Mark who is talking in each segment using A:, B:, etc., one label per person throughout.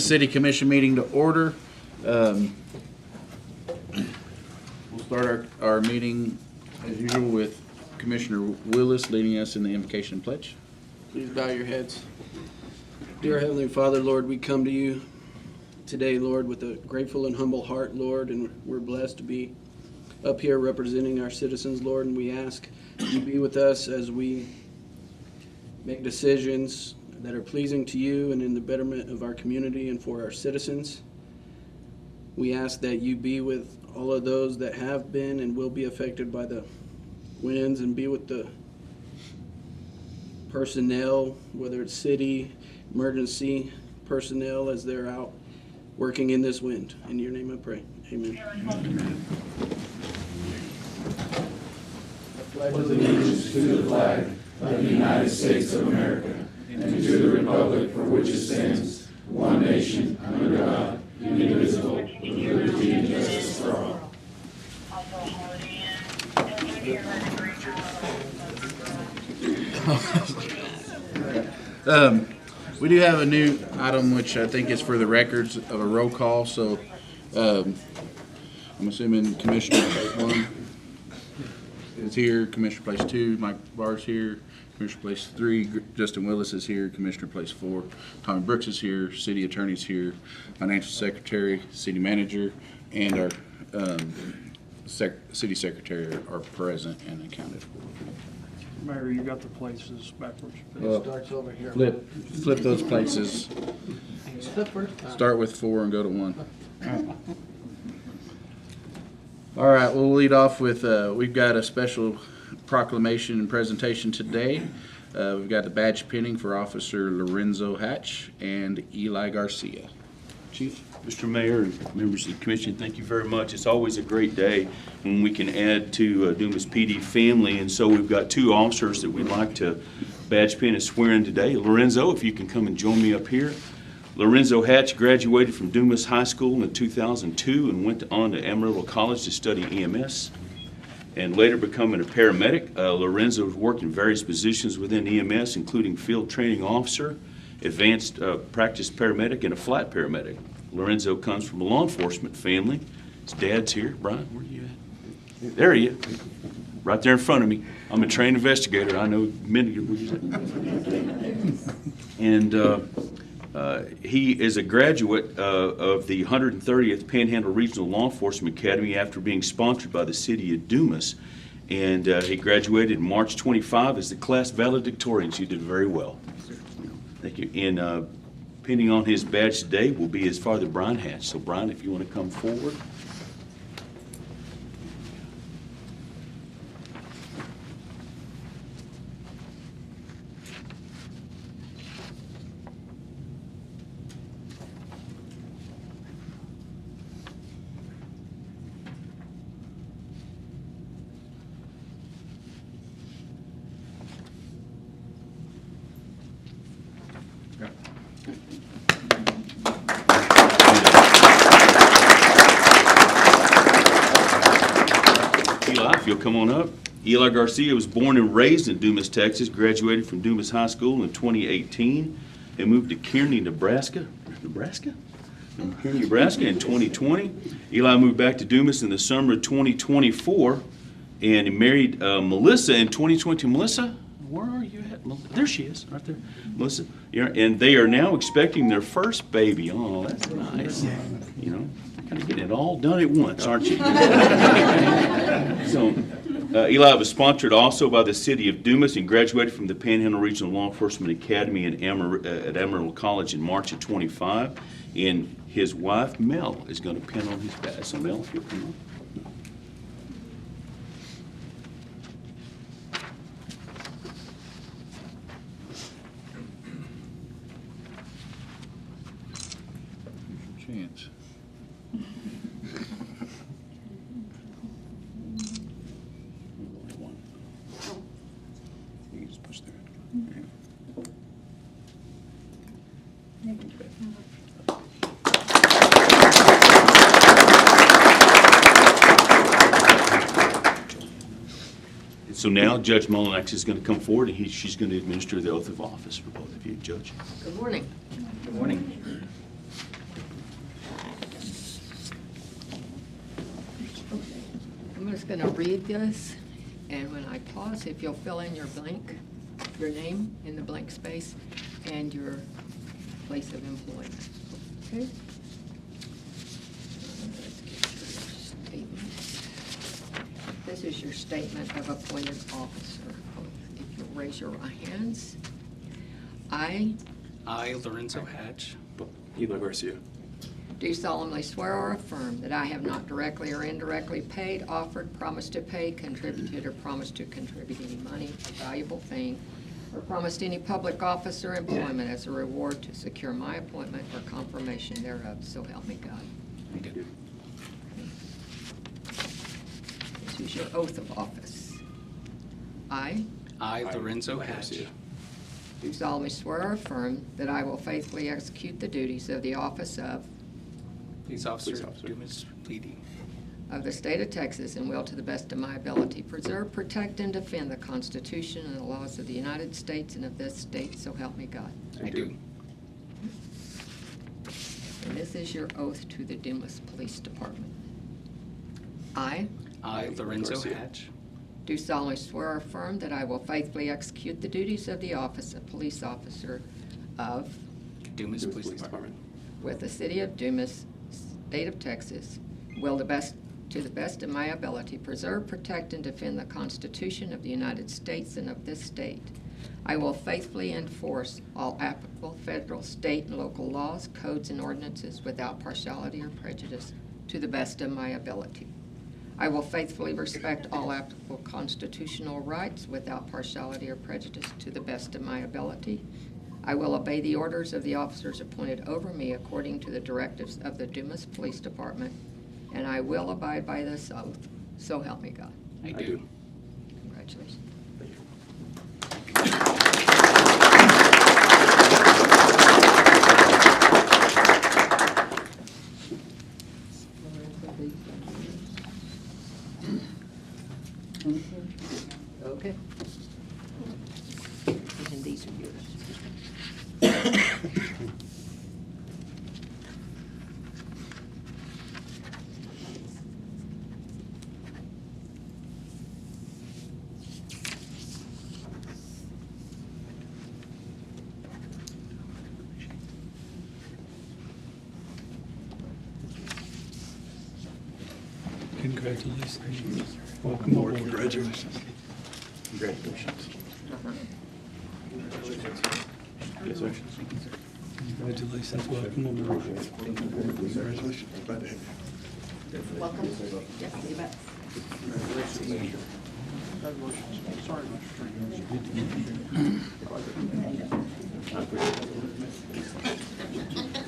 A: City Commission meeting to order. We'll start our meeting as usual with Commissioner Willis leading us in the invocation and pledge.
B: Please bow your heads. Dear Heavenly Father, Lord, we come to you today, Lord, with a grateful and humble heart, Lord, and we're blessed to be up here representing our citizens, Lord, and we ask you be with us as we make decisions that are pleasing to you and in the betterment of our community and for our citizens. We ask that you be with all of those that have been and will be affected by the winds, and be with the personnel, whether it's city, emergency personnel, as they're out working in this wind. In your name I pray. Amen.
A: Amen.
C: I pledge allegiance to the flag of the United States of America and to the republic for which it stands, one nation, under God, indivisible, with liberty and justice for all.
A: We do have a new item, which I think is for the records of a roll call. So I'm assuming Commissioner Place 1 is here, Commissioner Place 2, Mike Barr's here, Commissioner Place 3, Justin Willis is here, Commissioner Place 4, Tommy Brooks is here, City Attorney's here, Financial Secretary, City Manager, and our City Secretary are present and accounted for.
D: Mayor, you got the places backwards.
A: Well,
B: Starts over here.
A: flip those places.
B: It's the first time.
A: Start with 4 and go to 1. All right, we'll lead off with, we've got a special proclamation and presentation today. We've got the badge pinning for Officer Lorenzo Hatch and Eli Garcia. Chief?
E: Mr. Mayor and members of the commission, thank you very much. It's always a great day when we can add to Dumas PD family, and so we've got 2 officers that we'd like to badge pin and swear in today. Lorenzo, if you can come and join me up here. Lorenzo Hatch graduated from Dumas High School in 2002 and went on to Amarillo College to study EMS and later becoming a paramedic. Lorenzo has worked in various positions within EMS, including field training officer, advanced practice paramedic, and a flat paramedic. Lorenzo comes from a law enforcement family. His dad's here. Brian, where are you at? There he is, right there in front of me. I'm a trained investigator. I know many of you. And he is a graduate of the 130th Panhandle Regional Law Enforcement Academy after being sponsored by the city of Dumas. And he graduated in March 25 as the class valedictorian. So you did very well. Thank you. And pinning on his badge today will be his father, Brian Hatch. So, Brian, if you want to come forward. You'll come on up. Eli Garcia was born and raised in Dumas, Texas, graduated from Dumas High School in 2018, and moved to Kearney, Nebraska in 2020. Eli moved back to Dumas in the summer of 2024, and he married Melissa in 2020. Melissa, where are you at? There she is, right there. Melissa, yeah, and they are now expecting their first baby. Oh, that's nice. You know, kind of getting it all done at once, aren't you? So, Eli was sponsored also by the city of Dumas and graduated from the Panhandle Regional Law Enforcement Academy at Amarillo College in March of 25. And his wife, Mel, is going to pin on his badge. So, Mel, if you'll come on.
A: Chance. You can just push there.
E: So now Judge Mullenax is going to come forward and she's going to administer the oath of office for both of you, Judge.
F: Good morning.
E: Good morning.
F: going to read this, and when I pause, if you'll fill in your blank, your name in the blank space, and your place of employment. Okay? Let's get your statements. This is your statement of appointed officer. If you'll raise your right hands. I
G: Lorenzo Hatch,
H: Eli Garcia.
F: do solemnly swear or affirm that I have not directly or indirectly paid, offered, promised to pay, contributed, or promised to contribute any money, valuable thing, or promised any public office or employment as a reward to secure my appointment or confirmation thereof, so help me God.
G: I do.
F: This is your oath of office. I
G: Lorenzo Hatch,
F: do solemnly swear or affirm that I will faithfully execute the duties of the office of
G: Police Officer
H: Police officer.
G: Dumas, PD.
F: of the state of Texas and will, to the best of my ability, preserve, protect, and defend the Constitution and the laws of the United States and of this state, so help me God.
G: I do.
F: And this is your oath to the Dumas Police Department. I
G: Lorenzo
H: Garcia.
G: Hatch,
F: do solemnly swear or affirm that I will faithfully execute the duties of the office of police officer of,
G: Dumas
H: Dumas
G: Police Department.
F: with the city of Dumas, state of Texas, will to the best of my ability, preserve, protect, and defend the Constitution of the United States and of this state. I will faithfully enforce all applicable federal, state, and local laws, codes, and ordinances without partiality or prejudice, to the best of my ability. I will faithfully respect all applicable constitutional rights without partiality or prejudice, to the best of my ability. I will obey the orders of the officers appointed over me according to the directives of the Dumas Police Department, and I will abide by this oath. So help me God.
G: I do.
F: Congratulations. Okay. And these are yours.
D: Congratulations. Welcome aboard.
H: Congratulations.
A: Congratulations.
H: Yes, sir.
D: Congratulations. Welcome aboard.
H: Congratulations. Glad to have you.
F: Welcome. Yes, you bet.
D: Sorry,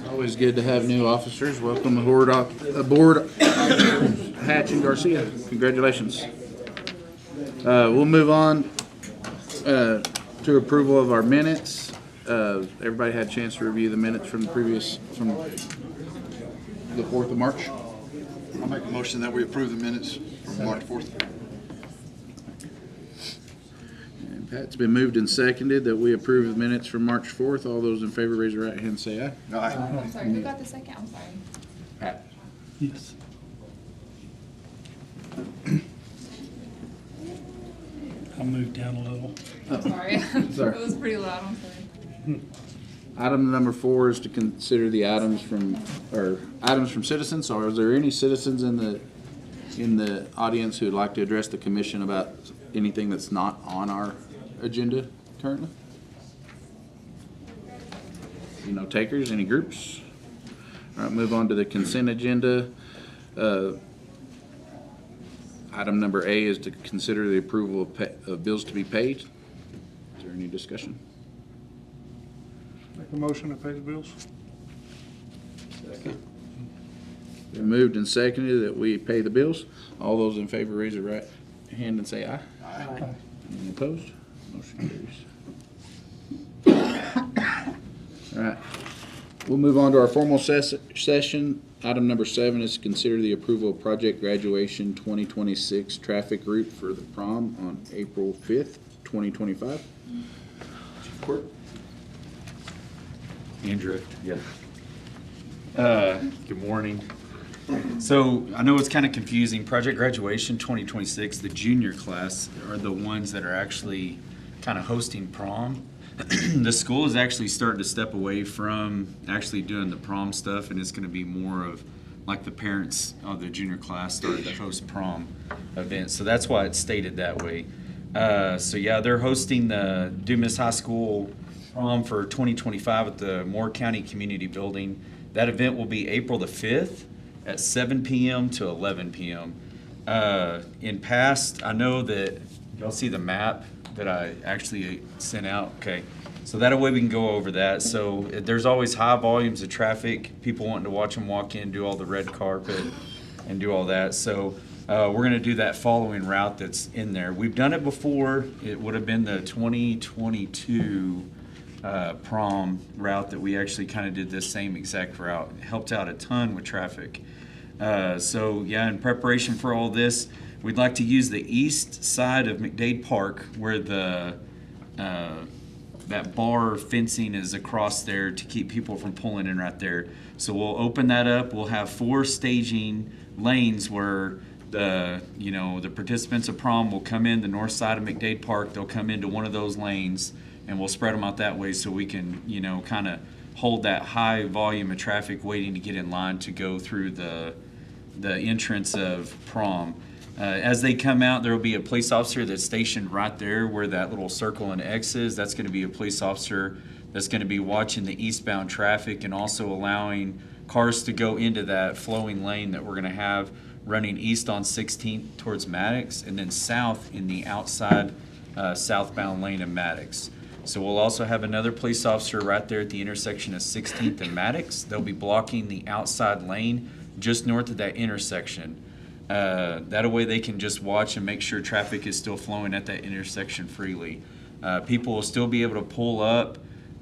A: Always good to have new officers. Welcome aboard, Hatch and Garcia. Congratulations. We'll move on to approval of our minutes. Everybody had a chance to review the minutes from the 4th of March.
I: I'll make a motion that we approve the minutes from March 4th.
A: And Pat, it's been moved and seconded that we approve the minutes from March 4th. All those in favor, raise your right hand and say aye.
I: Aye.
J: I'm sorry, who got the second? I'm sorry.
A: Pat.
D: Yes. I'll move down a little.
J: I'm sorry.
A: Sorry.
J: It was pretty loud, I'm sorry.
A: Item number 4 is to consider the items from citizens. So is there any citizens in the audience who'd like to address the commission about anything that's not on our agenda currently? No takers, any groups? All right, move on to the consent agenda. Item number A is to consider the approval of bills to be paid. Is there any discussion?
D: Make a motion to pay the bills.
A: Been moved and seconded that we pay the bills. All those in favor, raise your right hand and say aye.
D: Aye.
A: Any opposed? Motion carries. All right. We'll move on to our formal session. Item number 7 is to consider the approval of project graduation 2026 traffic route for the prom on April 5th, 2025.
H: Chief Court?
K: Andrew.
H: Yes.
K: Good morning. So I know it's kind of confusing. Project Graduation 2026, the junior class are the ones that are actually kind of hosting prom. The school is actually starting to step away from actually doing the prom stuff, and it's going to be more of like the parents of the junior class started to host prom events. So that's why it's stated that way. So yeah, they're hosting the Dumas High School prom for 2025 at the Moore County Community Building. That event will be April the 5th at 7 p.m. to 11 p.m. In past, I know that y'all see the map that I actually sent out. Okay, so that way we can go over that. So there's always high volumes of traffic, people wanting to watch them walk in, do all the red carpet and do all that. So we're going to do that following route that's in there. We've done it before. It would have been the 2022 prom route that we actually kind of did this same exact route. It helped out a ton with traffic. So yeah, in preparation for all this, we'd like to use the east side of McDade Park where the that bar fencing is across there to keep people from pulling in right there. So we'll open that up. We'll have 4 staging lanes where the participants of prom will come in the north side of McDade Park. They'll come into one of those lanes, and we'll spread them out that way so we can kind of hold that high volume of traffic waiting to get in line to go through the entrance of prom. As they come out, there will be a police officer that's stationed right there where that little circle and X is. That's going to be a police officer that's going to be watching the eastbound traffic and also allowing cars to go into that flowing lane that we're going to have running east on 16th towards Maddox and then south in the outside southbound lane of Maddox. So we'll also have another police officer right there at the intersection of 16th and Maddox. They'll be blocking the outside lane just north of that intersection. That way they can just watch and make sure traffic is still flowing at that intersection freely. People will still be able to pull up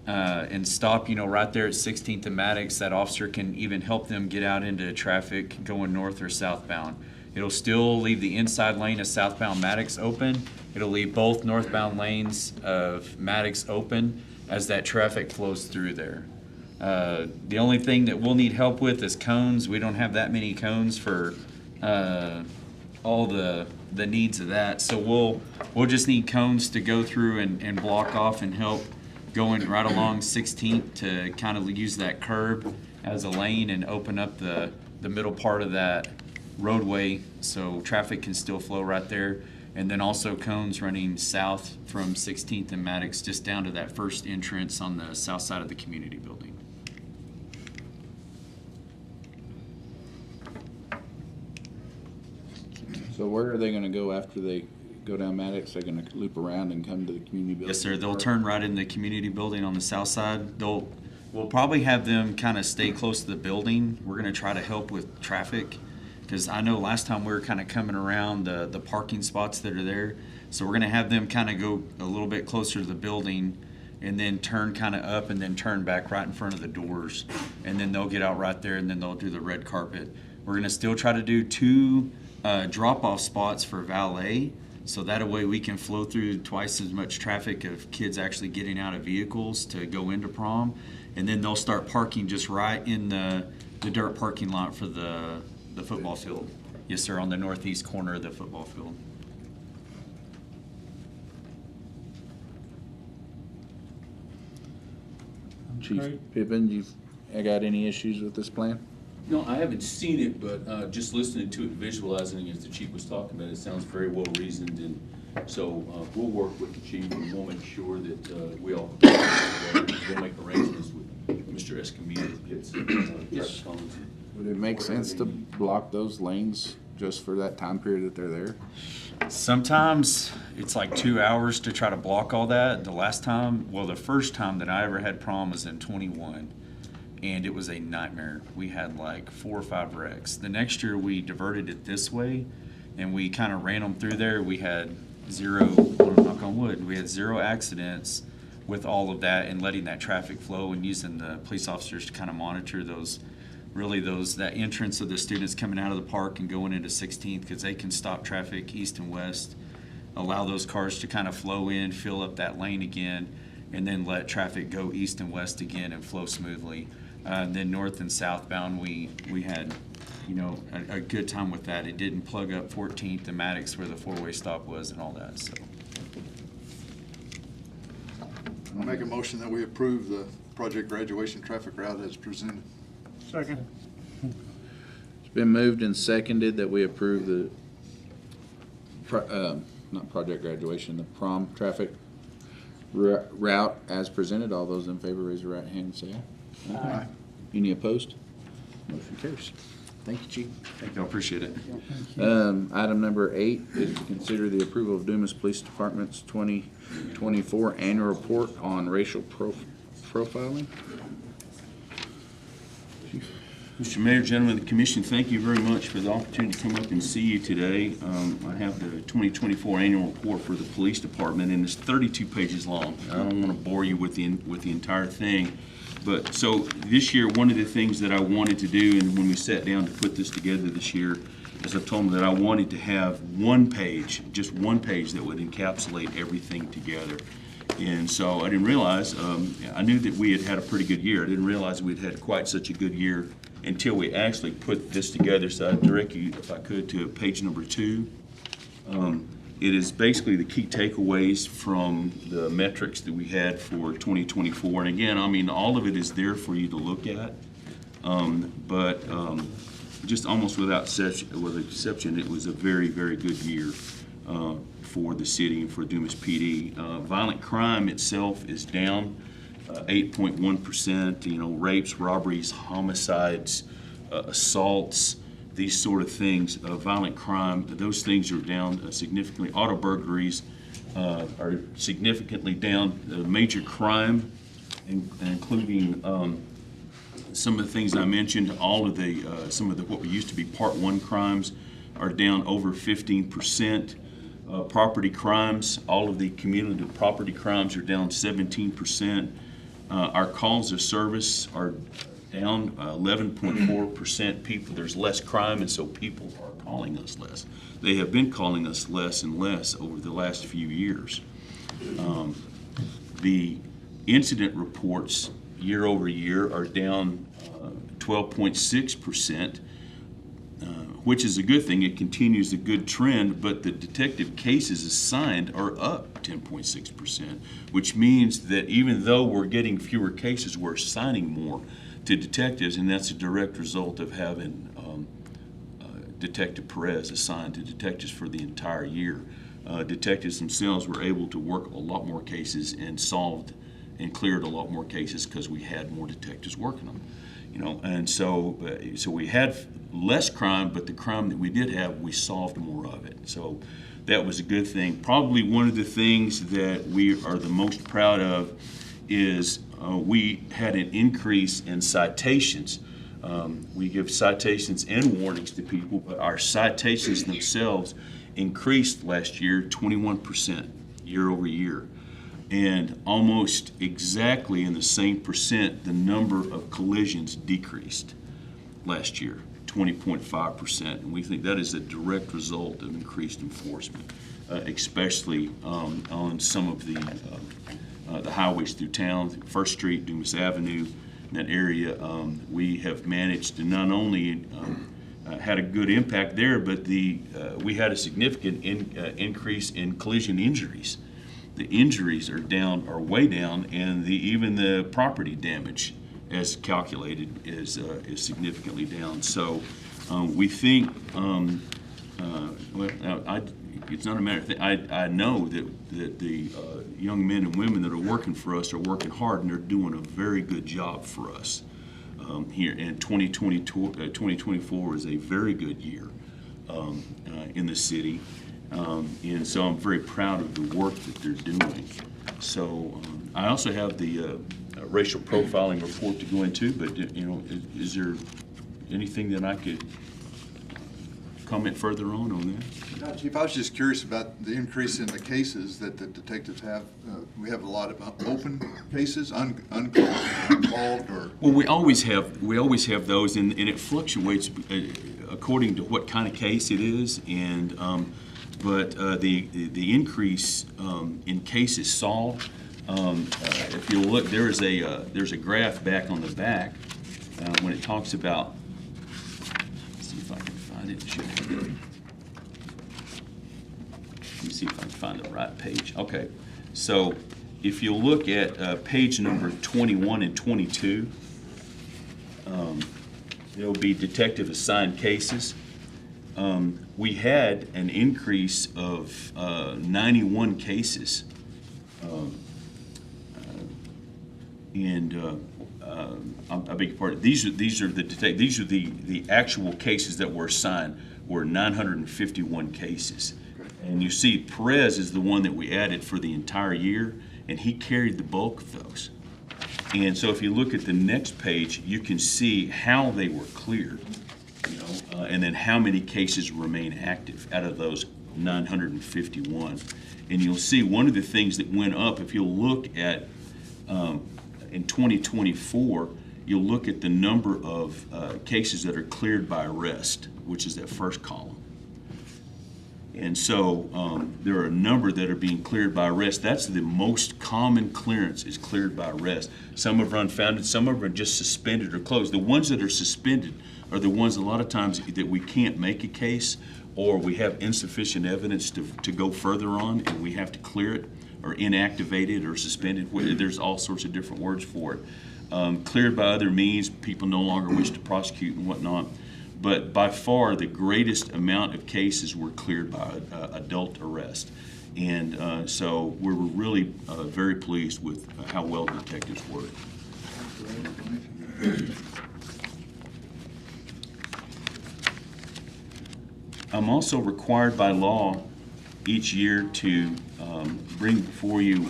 K: and stop, right there at 16th and Maddox. That officer can even help them get out into traffic going north or southbound. It'll still leave the inside lane of southbound Maddox open. It'll leave both northbound lanes of Maddox open as that traffic flows through there. The only thing that we'll need help with is cones. We don't have that many cones for all the needs of that. So we'll just need cones to go through and block off and help going right along 16th to kind of use that curb as a lane and open up the middle part of that roadway so traffic can still flow right there. And then also cones running south from 16th and Maddox just down to that first entrance on the south side of the community building.
A: So where are they gonna go after they go down Maddox? They're gonna loop around and come to the community building?
K: Yes, sir. They'll turn right in the community building on the south side. We'll probably have them kind of stay close to the building. We're gonna try to help with traffic because I know last time we were kind of coming around the parking spots that are there. So we're gonna have them kind of go a little bit closer to the building and then turn kind of up and then turn back right in front of the doors. And then they'll get out right there and then they'll do the red carpet. We're gonna still try to do 2 drop-off spots for valet, so that way we can flow through twice as much traffic of kids actually getting out of vehicles to go into prom, and then they'll start parking just right in the dirt parking lot for the football field. Yes, sir, on the northeast corner of the football field.
A: Chief
D: Great.
A: Pippin, I got any issues with this plan?
E: No, I haven't seen it, but just listening to it, visualizing it as the chief was talking about it, sounds very well reasoned. And so we'll work with the chief and we'll make sure that we all, we'll make arrangements with Mr. Escamilla to get some
B: Yes.
E: cones.
A: Would it make sense to block those lanes just for that time period that they're there?
K: Sometimes it's like 2 hours to try to block all that. The first time that I ever had prom was in 21. And it was a nightmare. We had like 4 or 5 wrecks. The next year we diverted it this way and we kind of ran them through there. We had 0, knock on wood, we had 0 accidents with all of that and letting that traffic flow and using the police officers to kind of monitor that entrance of the students coming out of the park and going into 16th, because they can stop traffic east and west, allow those cars to kind of flow in, fill up that lane again, and then let traffic go east and west again and flow smoothly. Then north and southbound, we had a good time with that. It didn't plug up 14th and Maddox where the four-way stop was and all that, so.
I: I'll make a motion that we approve the project graduation traffic route as presented.
D: Second.
A: It's been moved and seconded that we approve the, not project graduation, the prom traffic route as presented. All those in favor, raise your right hand and say aye.
I: Aye.
A: Any opposed? Motion carries. Thank you, Chief.
K: Thank you, I appreciate it.
A: Item number 8 is to consider the approval of Dumas Police Department's 2024 annual report on racial profiling.
E: Mr. Mayor, gentlemen of the commission, thank you very much for the opportunity to come up and see you today. I have the 2024 annual report for the police department, and it's 32 pages long. I don't want to bore you with the entire thing. But so this year, one of the things that I wanted to do, and when we sat down to put this together this year, is I told them that I wanted to have one page, just one page that would encapsulate everything together. And so I didn't realize, I knew that we had had a pretty good year. I didn't realize we'd had quite such a good year until we actually put this together. So I'd direct you, if I could, to page number 2. It is basically the key takeaways from the metrics that we had for 2024. And again, I mean, all of it is there for you to look at. But just almost without exception, it was a very, very good year for the city and for Dumas PD. Violent crime itself is down 8.1%. Rapes, robberies, homicides, assaults, these sort of things, violent crime, those things are down significantly. Auto burglaries are significantly down. Major crime, including some of the things I mentioned, all of the some of the what used to be Part 1 crimes are down over 15%. Property crimes, all of the cumulative property crimes are down 17%. Our calls of service are down 11.4%. People, there's less crime, and so people are calling us less. They have been calling us less and less over the last few years. The incident reports year over year are down 12.6%, which is a good thing. It continues a good trend, but the detective cases assigned are up 10.6%, which means that even though we're getting fewer cases, we're assigning more to detectives, and that's a direct result of having Detective Perez assigned to detectives for the entire year. Detectives themselves were able to work a lot more cases and solved and cleared a lot more cases because we had more detectives working them. And so we had less crime, but the crime that we did have, we solved more of it. So that was a good thing. Probably one of the things that we are the most proud of is we had an increase in citations. We give citations and warnings to people, but our citations themselves increased last year 21% year over year. And almost exactly in the same percent, the number of collisions decreased last year, 20.5%. And we think that is a direct result of increased enforcement, especially on some of the highways through town, First Street, Dumas Avenue, in that area. We have managed to not only had a good impact there, but we had a significant increase in collision injuries. The injuries are way down, and even the property damage, as calculated, is significantly down. So we think, it's not a matter of I know that the young men and women that are working for us are working hard, and they're doing a very good job for us here. And 2024 is a very good year in the city. And so I'm very proud of the work that they're doing. So I also have the racial profiling report to go into, but is there anything that I could comment further on that?
I: No, Chief, I was just curious about the increase in the cases that the detectives have. We have a lot of open cases, uncalled, or.
E: Well, we always have those, and it fluctuates according to what kind of case it is, and but the increase in cases solved. If you look, there's a graph back on the back when it talks about. Let's see if find it. It should be there. Let me see if I can find the right page. Okay, so if you look at page number 21 and 22, there'll be detective assigned cases. We had an increase of 91 cases. I beg your pardon. These are the actual cases that were assigned were 951 cases. And you see, Perez is the one that we added for the entire year, and he carried the bulk of those. And so if you look at the next page, you can see how they were cleared, and then how many cases remain active out of those 951. And you'll see one of the things that went up, if you'll look at in 2024, you'll look at the number of cases that are cleared by arrest, which is that first column. And so there are a number that are being cleared by arrest. That's the most common clearance, is cleared by arrest. Some are unfounded, some of them are just suspended or closed. The ones that are suspended are the ones a lot of times that we can't make a case, or we have insufficient evidence to go further on, and we have to clear it, or inactivate it, or suspend it. There's all sorts of different words for it. Cleared by other means, people no longer wish to prosecute and whatnot. But by far, the greatest amount of cases were cleared by adult arrest. And so we were really very pleased with how well detectives worked. I'm also required by law each year to bring before you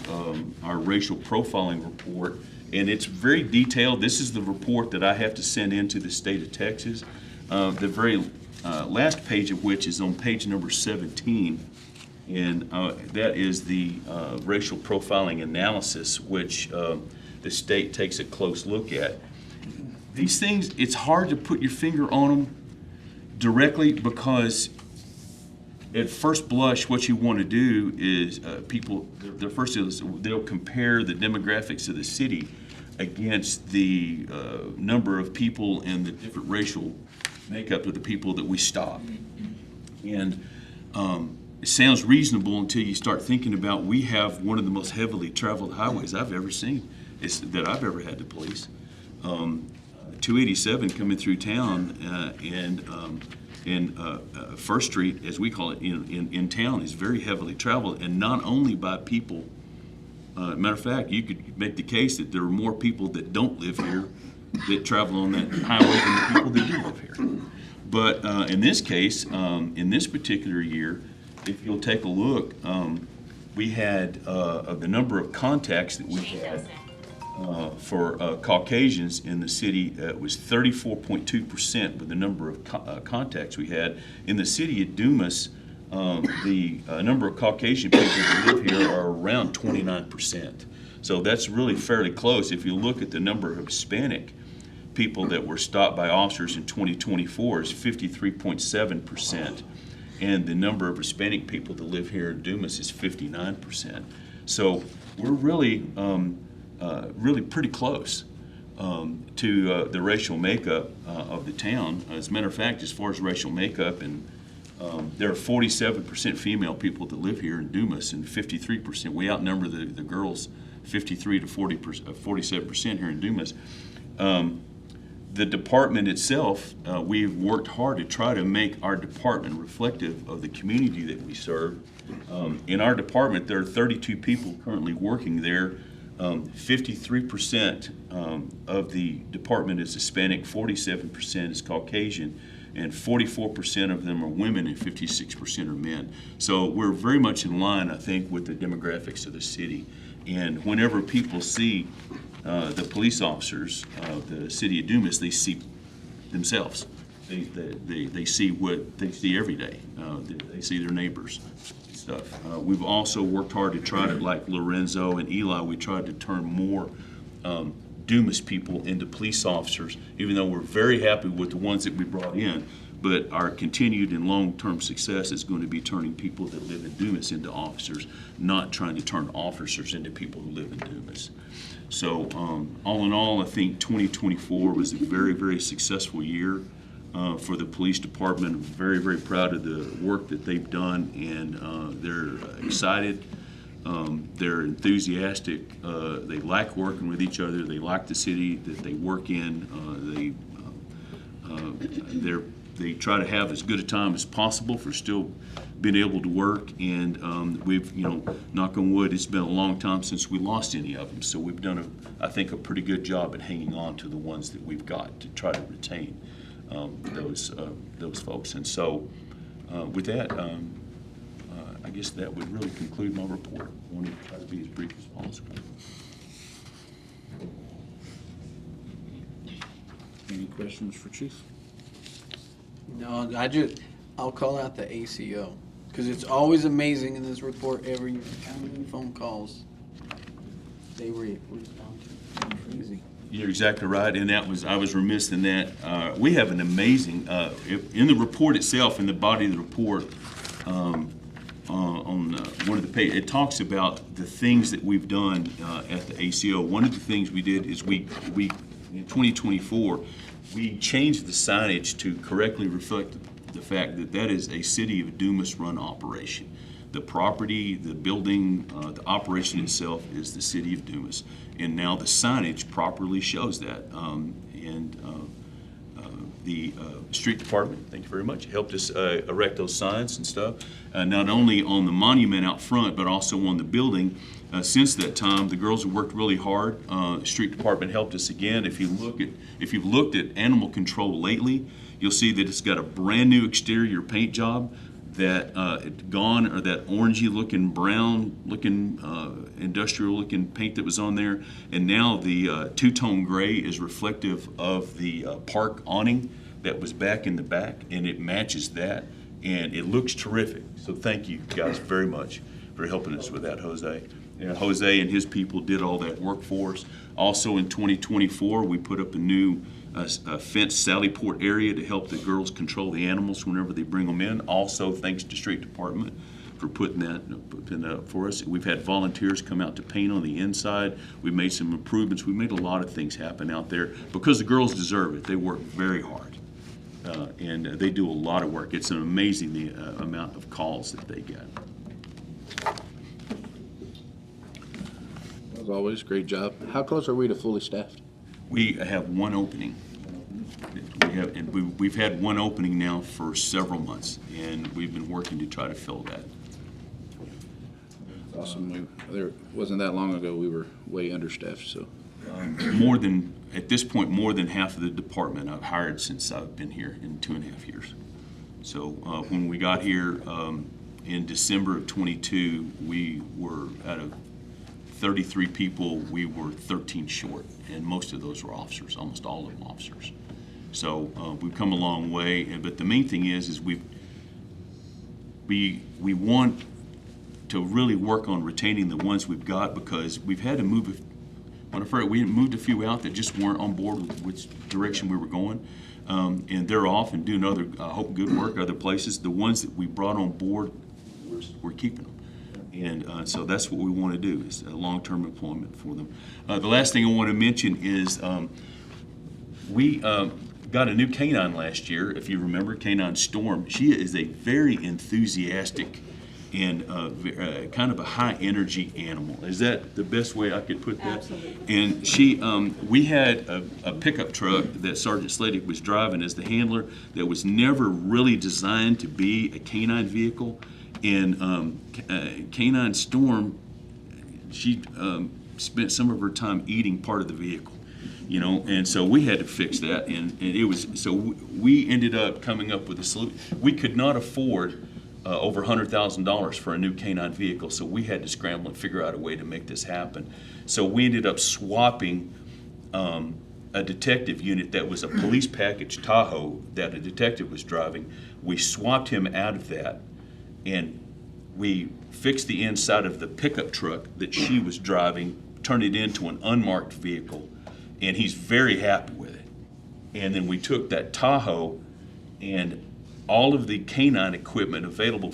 E: our racial profiling report. And it's very detailed. This is the report that I have to send into the state of Texas. The very last page of which is on page number 17, and that is the racial profiling analysis, which the state takes a close look at. These things, it's hard to put your finger on them directly, because at first blush, what you want to do is the first is they'll compare the demographics of the city against the number of people and the different racial makeup of the people that we stop. And it sounds reasonable until you start thinking about, we have one of the most heavily traveled highways I've ever seen, that I've ever had to police. 287 coming through town, and First Street, as we call it, in town, is very heavily traveled, and not only by people. Matter of fact, you could make the case that there are more people that don't live here that travel on that highway than the people that do live here. But in this case, in this particular year, if you'll take a look, we had of the number of contacts that we had for Caucasians in the city, it was 34.2% with the number of contacts we had. In the city of Dumas, the number of Caucasian people that live here are around 29%. So that's really fairly close. If you look at the number of Hispanic people that were stopped by officers in 2024 is 53.7%. And the number of Hispanic people that live here in Dumas is 59%. So we're really pretty close to the racial makeup of the town. As a matter of fact, as far as racial makeup, and there are 47% female people that live here in Dumas, and 53%. We outnumber the girls 53 to 47% here in Dumas. The department itself, we've worked hard to try to make our department reflective of the community that we serve. In our department, there are 32 people currently working there. 53% of the department is Hispanic, 47% is Caucasian, and 44% of them are women, and 56% are men. So we're very much in line, I think, with the demographics of the city. And whenever people see the police officers of the city of Dumas, they see themselves. They see what they see every day. They see their neighbors and stuff. We've also worked hard to try to, like Lorenzo and Eli, we tried to turn more Dumas people into police officers, even though we're very happy with the ones that we brought in. But our continued and long-term success is going to be turning people that live in Dumas into officers, not trying to turn officers into people who live in Dumas. So all in all, I think 2024 was a very, very successful year. for the police department. I'm very, very proud of the work that they've done, and they're excited. They're enthusiastic. They like working with each other. They like the city that they work in. They try to have as good a time as possible for still being able to work. And we've, knock on wood, it's been a long time since we lost any of them. So we've done, I think, a pretty good job at hanging on to the ones that we've got to try to retain those folks. And so with that, I guess that would really conclude my report. I want to try to be as brief as possible.
A: Any questions for Chief?
B: No, I'll call out the ACO, because it's always amazing in this report every year, how many phone calls they respond to. Crazy.
E: You're exactly right, and I was remiss in that. We have an amazing, in the report itself, in the body of the report, on one of the pages, it talks about the things that we've done at the ACO. One of the things we did is we in 2024, we changed the signage to correctly reflect the fact that that is a City of Dumas run operation. The property, the building, the operation itself is the City of Dumas. And now the signage properly shows that. The street department, thank you very much, helped us erect those signs and stuff, not only on the monument out front, but also on the building. Since that time, the girls have worked really hard. Street department helped us again. If you've looked at animal control lately, you'll see that it's got a brand new exterior paint job. That that orangey looking, brown looking, industrial looking paint that was on there. And now the two-tone gray is reflective of the park awning that was back in the back, and it matches that, and it looks terrific. So thank you guys very much for helping us with that, Jose. Jose and his people did all that work for us. Also in 2024, we put up a new fenced Sally Port area to help the girls control the animals whenever they bring them in. Also, thanks to Street Department for putting that up for us. We've had volunteers come out to paint on the inside. We've made some improvements. We made a lot of things happen out there because the girls deserve it. They work very hard, and they do a lot of work. It's an amazing the amount of calls that they get.
A: As always, great job. How close are we to fully staffed?
E: We have one opening. We've had one opening now for several months, and we've been working to try to fill that.
A: Awesome. There wasn't that long ago we were way understaffed. So
E: At this point, more than half of the department I've hired since I've been here in 2.5 years. So when we got here in December of 22, we were out of 33 people, we were 13 short, and most of those were officers, almost all of them officers. So we've come a long way, but the main thing is we want to really work on retaining the ones we've got, because we've had to move. We moved a few out that just weren't on board with which direction we were going, and they're off and doing other, good work other places. The ones that we brought on board, we're keeping them. And so that's what we want to do, is long-term employment for them. The last thing I want to mention is we got a new canine last year, if you remember, Canine Storm. She is a very enthusiastic and kind of a high-energy animal. Is that the best way I could put that?
F: Absolutely.
E: And she, we had a pickup truck that Sergeant Sladick was driving as the handler that was never really designed to be a canine vehicle. And Canine Storm, she spent some of her time eating part of the vehicle, and so we had to fix that. And it was, so we ended up coming up with a solution. We could not afford over $100,000 for a new canine vehicle, so we had to scramble and figure out a way to make this happen. So we ended up swapping a detective unit that was a police package Tahoe that a detective was driving. We swapped him out of that, and we fixed the inside of the pickup truck that she was driving, turned it into an unmarked vehicle, and he's very happy with it. And then we took that Tahoe and all of the canine equipment available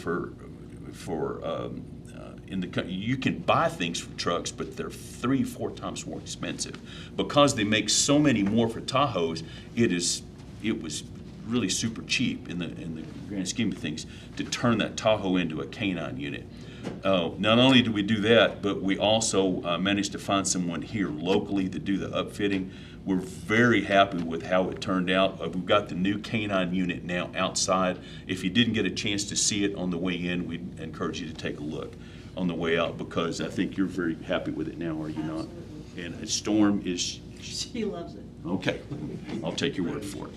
E: in the country. You can buy things for trucks, but they're 3-4 times more expensive because they make so many more for Tahoes. It was really super cheap in the grand scheme of things to turn that Tahoe into a canine unit. Not only do we do that, but we also managed to find someone here locally to do the upfitting. We're very happy with how it turned out. We've got the new canine unit now outside. If you didn't get a chance to see it on the way in, we'd encourage you to take a look on the way out, because I think you're very happy with it now, are you not? And Storm is...
L: She loves it.
E: Okay, I'll take your word for it.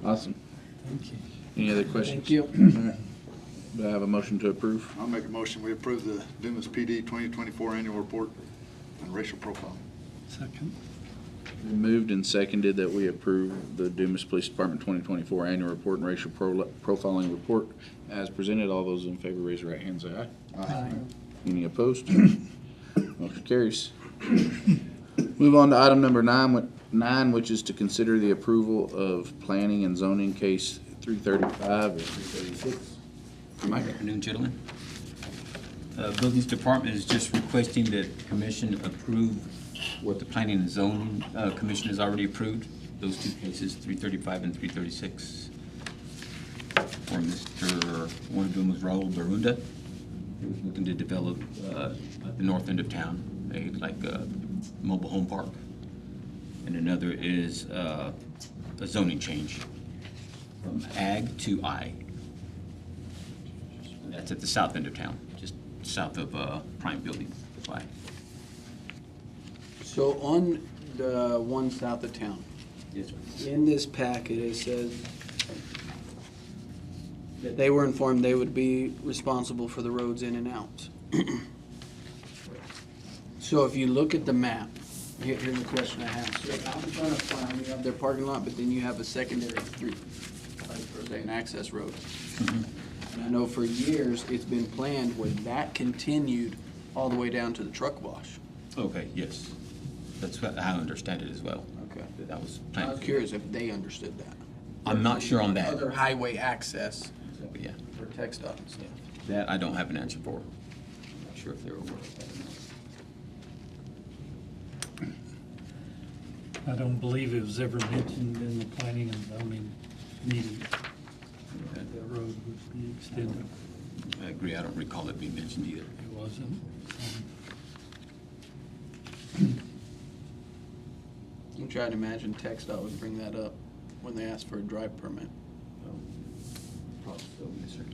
A: Awesome.
D: Thank you.
A: Any other questions?
B: Thank you.
A: All right. Do I have a motion to approve?
I: I'll make a motion, we approve the Dumas PD 2024 annual report on racial profiling.
D: Second.
A: Been moved and seconded that we approve the Dumas Police Department 2024 annual report and racial profiling report as presented. All those in favor, raise your right hand, say aye.
D: Aye.
A: Any opposed? Motion carries. Move on to item number nine, which is to consider the approval of planning and zoning case 335 or 336. Mike?
G: Good afternoon, gentlemen. Buildings Department is just requesting that the commission approve what the Planning and Zoning Commission has already approved, those two cases, 335 and 336. For one of them was Raul Barunda, who was looking to develop at the north end of town, a mobile home park. And another is a zoning change from ag to I. And that's at the south end of town, just south of Prime Building. Supply.
B: So on the one south of town,
G: Yes, sir.
B: in this packet, it says that they were informed they would be responsible for the roads in and out. So if you look at the map, here's the question I have. So out in front of Prime, you have their parking lot, but then you have a secondary street, like an access road. And I know for years, it's been planned where that continued all the way down to the truck wash.
G: Okay, yes. That's what I understand it as well.
B: Okay.
G: That was
B: I
G: planned.
B: was curious if they understood that.
G: I'm not sure on that.
B: Other highway access
G: But yeah,
B: for tech stop and stuff.
G: that I don't have an answer for. I'm not sure if they're aware of that or not.
D: I don't believe it was ever mentioned in the planning and zoning meeting that the road would be extended.
G: I agree, I don't recall it being mentioned either.
D: It wasn't.
B: I'm trying to imagine TxDOT would bring that up when they ask for a drive permit.
G: Probably so, yes, sir.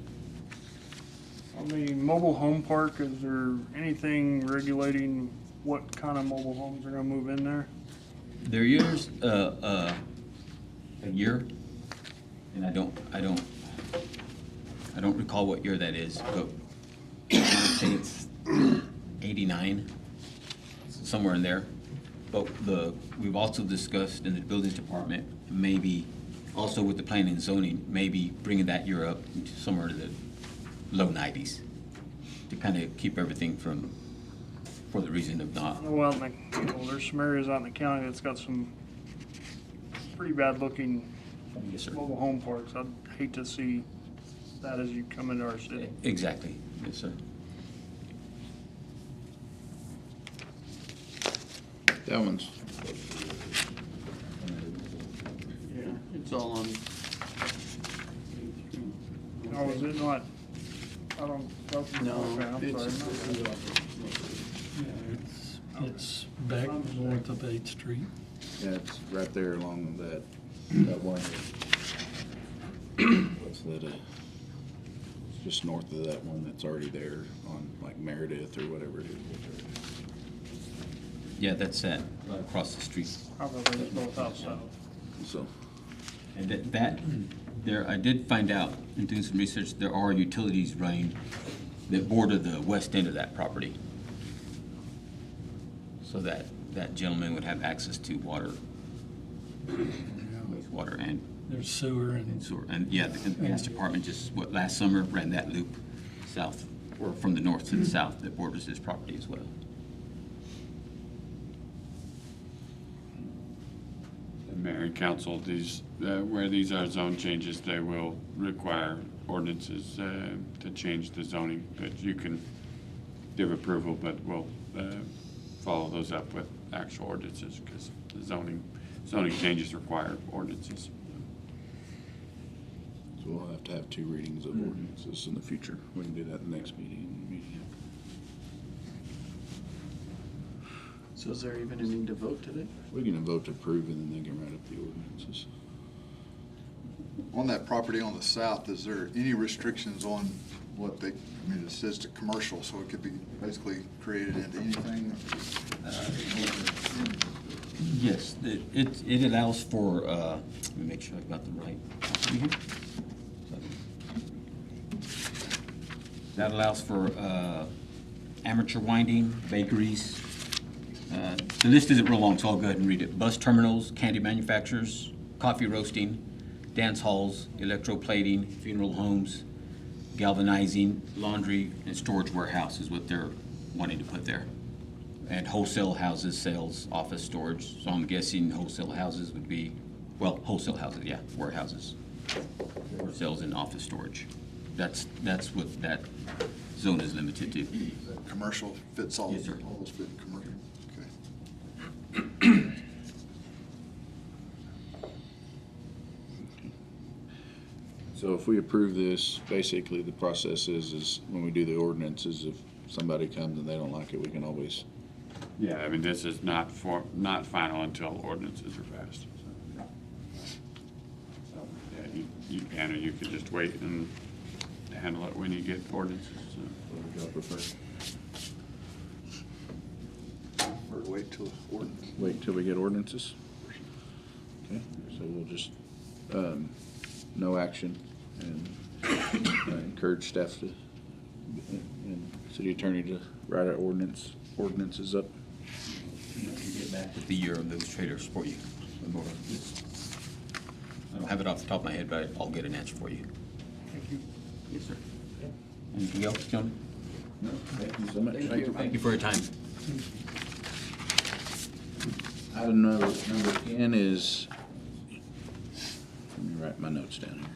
D: On the mobile home park, is there anything regulating what kind of mobile homes are gonna move in there?
G: Their years, a year, and I don't recall what year that is, but I want to say it's 89, somewhere in there. But we've also discussed in the buildings department, maybe also with the planning and zoning, maybe bringing that year up into somewhere to the low 90s to kind of keep everything for the reason of not.
D: Well, there's some areas out in the county that's got some pretty bad looking
G: Yes, sir.
D: mobile home parks. I'd hate to see that as you come into our city.
G: Exactly, yes, sir.
A: That one's,
B: Yeah. It's all on.
D: Oh, is it not? I don't.
B: No,
D: Okay, I'm
B: it's,
D: sorry. It's back north of 8th Street.
A: yeah, it's right there along that one. What's that, it's just north of that one that's already there on like Meredith or whatever it is.
G: Yeah, that's right across the street.
D: Probably both outside.
A: So,
G: And there, I did find out in doing some research, there are utilities running that border the west end of that property. So that gentleman would have access to water, wastewater and
D: There's sewer and
G: sewer. And yeah, the gas department just, last summer ran that loop south, or from the north to the south that borders this property as well.
M: Mayor and council, these, where these are zone changes, they will require ordinances to change the zoning, but you can give approval, but we'll follow those up with actual ordinances, because the zoning changes require ordinances.
A: So we'll have to have 2 readings of ordinances in the future. We can do that in the next meeting.
B: So is there even a need to vote today?
A: We can vote to approve and then they can write up the ordinances.
I: On that property on the south, is there any restrictions on what they, I mean, it says to commercial, so it could be basically created into anything?
G: Yes, it allows for, let me make sure I've got the right copy here. That allows for amateur winding, bakeries. The list isn't real long, so I'll go ahead and read it. Bus terminals, candy manufacturers, coffee roasting, dance halls, electroplating, funeral homes, galvanizing, laundry, and storage warehouse is what they're wanting to put there. And wholesale houses, sales, office storage. So I'm guessing wholesale houses would be, well, wholesale houses, yeah, warehouses. Or sales and office storage. That's what that zone is limited to.
I: Commercial fits all,
G: Yes, sir.
I: all those fit in commercial, okay.
A: So if we approve this, basically the process is when we do the ordinances, if somebody comes and they don't like it, we can always,
M: Yeah, I mean, this is not final until ordinances are passed. So, yeah, you can, or you could just wait and handle it when you get ordinances. So.
A: what would y'all prefer?
I: Or wait till ordinance.
A: Wait until we get ordinances? Okay, so we'll just, no action and encourage staff to, and city attorney to write our ordinances up.
G: Get back with the year of those traders for you. I don't have it off the top of my head, but I'll get an answer for you.
D: Thank you.
G: Yes, sir. Anything else, gentlemen?
A: No, thank you so much.
G: Thank you for your time.
A: Item number 10 is, let me write my notes down here.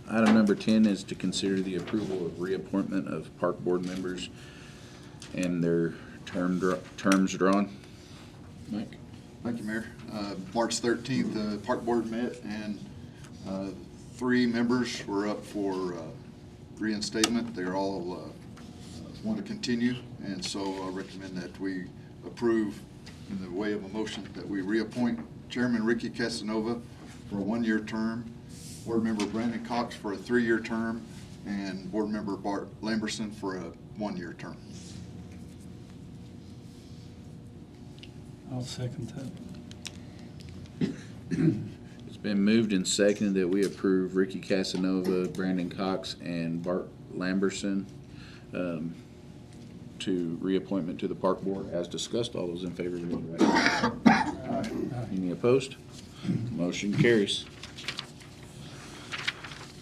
A: Item number 10 is to consider the approval of reappointment of park board members and their terms drawn. Mike?
I: Thank you, Mayor. March 13th, the Park Board met, and 3 members were up for reinstatement. They're all want to continue, and so I recommend that we approve in the way of a motion that we reappoint Chairman Ricky Casanova for a 1-year term, Board Member Brandon Cox for a 3-year term, and Board Member Bart Lamberson for a 1-year term.
B: I'll second that.
A: It's been moved and seconded that we approve Ricky Casanova, Brandon Cox, and Bart Lamberson to reappointment to the park board as discussed. All those in favor, vote aye. Any opposed? Motion carries.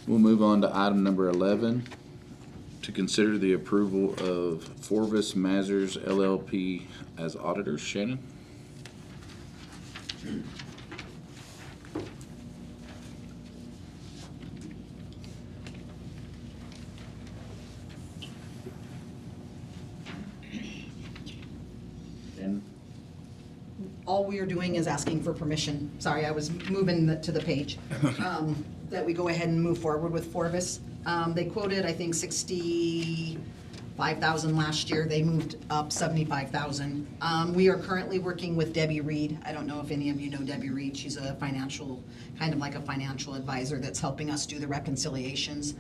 A: We'll move on to item number 11, to consider the approval of Forvis Mazars LLP as auditors. Shannon? And
L: All we are doing is asking for permission. Sorry, I was moving to the page. That we go ahead and move forward with Forvis. They quoted, I think, 65,000 last year. They moved up 75,000. We are currently working with Debbie Reed. I don't know if any of you know Debbie Reed. She's a financial, kind of like a financial advisor that's helping us do the reconciliations.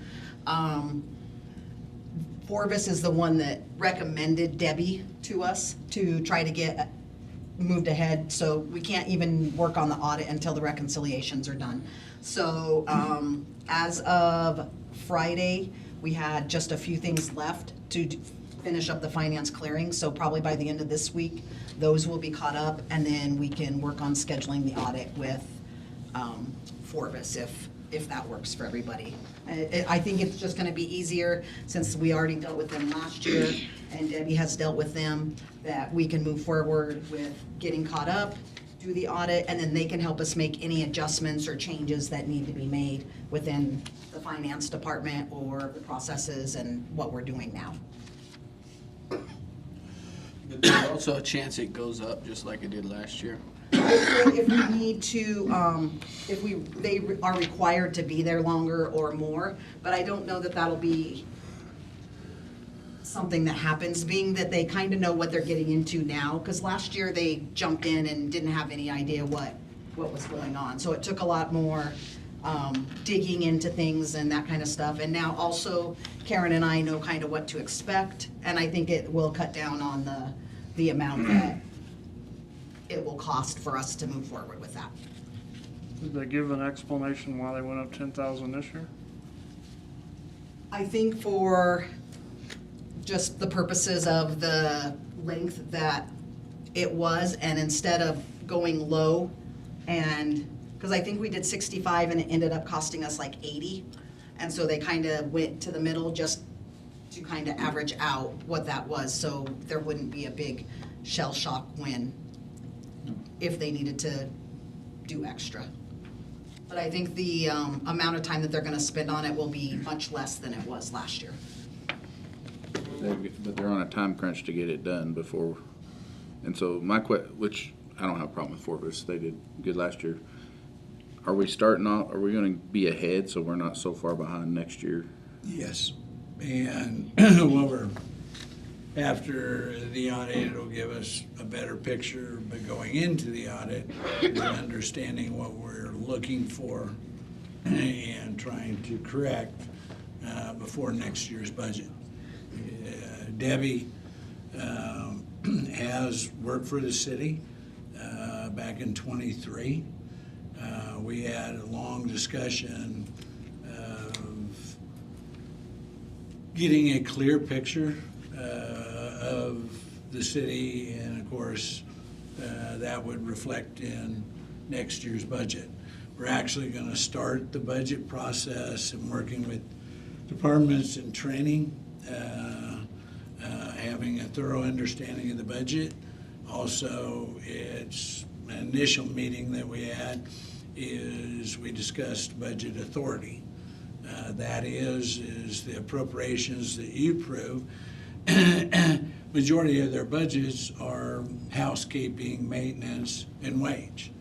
L: Forvis is the one that recommended Debbie to us to try to get moved ahead, so we can't even work on the audit until the reconciliations are done. So as of Friday, we had just a few things left to finish up the finance clearing, so probably by the end of this week, those will be caught up, and then we can work on scheduling the audit with Forvis if that works for everybody. I think it's just gonna be easier, since we already dealt with them last year, and Debbie has dealt with them, that we can move forward with getting caught up, do the audit, and then they can help us make any adjustments or changes that need to be made within the finance department or the processes and what we're doing now.
B: But there's also a chance it goes up, just like it did last year.
L: If we need to, they are required to be there longer or more, but I don't know that that'll be something that happens, being that they kind of know what they're getting into now, because last year they jumped in and didn't have any idea what was going on. So it took a lot more digging into things and that kind of stuff. And now also Karen and I know kind of what to expect, and I think it will cut down on the amount that it will cost for us to move forward with that.
D: Did they give an explanation why they went up 10,000 this year?
L: I think for just the purposes of the length that it was, and instead of going low, and, because I think we did 65 and it ended up costing us like 80, and so they kind of went to the middle just to kind of average out what that was, so there wouldn't be a big shell shock win if they needed to do extra. But I think the amount of time that they're gonna spend on it will be much less than it was last year.
A: But they're on a time crunch to get it done before, and so which I don't have a problem with Forvis, they did good last year. Are we starting off, are we gonna be ahead so we're not so far behind next year?
N: Yes, and what we're, after the audit, it'll give us a better picture, but going into the audit, we're understanding what we're looking for and trying to correct before next year's budget. Debbie has worked for the city back in '23. We had a long discussion of getting a clear picture of the city, and of course, that would reflect in next year's budget. We're actually going to start the budget process and working with departments and training, having a thorough understanding of the budget. Also, it's an initial meeting that we had is we discussed budget authority. That is the appropriations that you approve. Majority of their budgets are housekeeping, maintenance, and wage.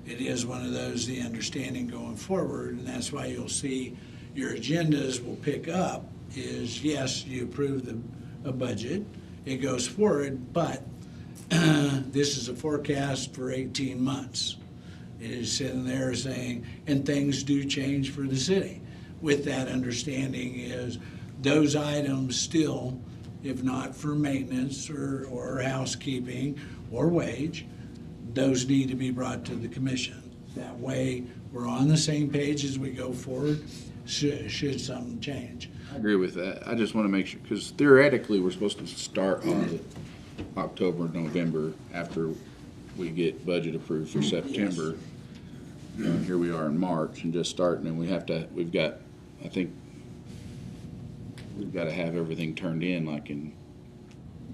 N: It is one of those, the understanding going forward, and that's why you'll see your agendas will pick up is, yes, you approve a budget, it goes forward, but this is a forecast for 18 months. It is sitting there saying, and things do change for the city. With that understanding is those items still, if not for maintenance or housekeeping or wage, those need to be brought to the commission. That way, we're on the same page as we go forward, should something change.
A: I agree with that. I just want to make sure, because theoretically, we're supposed to start on October, November, after we get budget approved for September. Here we are in March and just starting, and I think we've got to have everything turned in, like in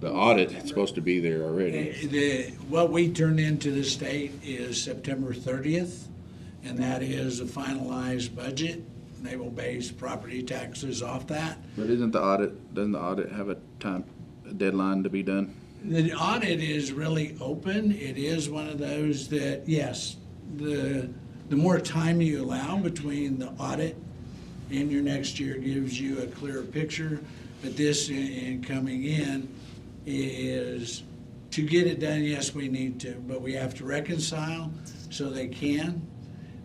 A: the audit, it's supposed to be there already.
N: What we turned into the state is September 30th, and that is a finalized budget. They will base property taxes off that.
A: But doesn't the audit have a deadline to be done?
N: The audit is really open. It is one of those that, yes, the more time you allow between the audit and your next year gives you a clearer picture. But this in coming in is to get it done, yes, we need to, but we have to reconcile so they can.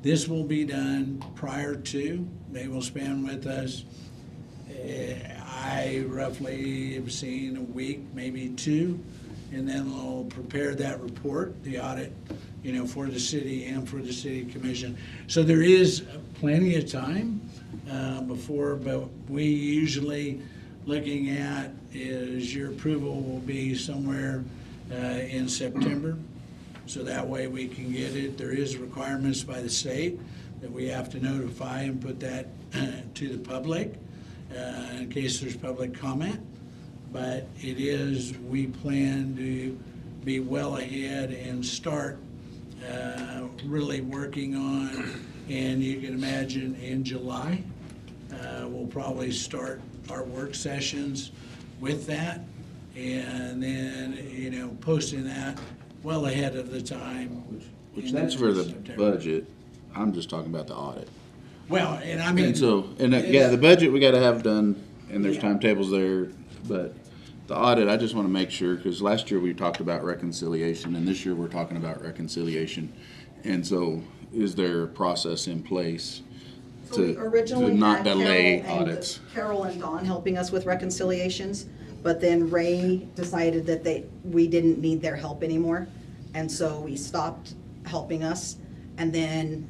N: This will be done prior to. They will spend with us, I roughly have seen a week, maybe two, and then we'll prepare that report, the audit, for the city and for the city commission. So there is plenty of time before, but we usually looking at is your approval will be somewhere in September. So that way we can get it. There is requirements by the state that we have to notify and put that to the public in case there's public comment. But it is, we plan to be well ahead and start really working on, and you can imagine in July, we'll probably start our work sessions with that, and then, posting that well ahead of the time.
A: Which
N: in
A: that's for the
N: September.
A: budget. I'm just talking about the audit.
N: Well, and I mean.
A: And so, yeah, the budget we gotta have done, and there's timetables there, but the audit, I just wanna make sure, cause last year we talked about reconciliation, and this year we're talking about reconciliation. And so, is there a process in place
L: So we
A: to
L: originally
A: not
L: had
A: delay
L: Carol and-
A: audits?
L: Carol and Dawn helping us with reconciliations, but then Ray decided that we didn't need their help anymore. And so we stopped helping us. And then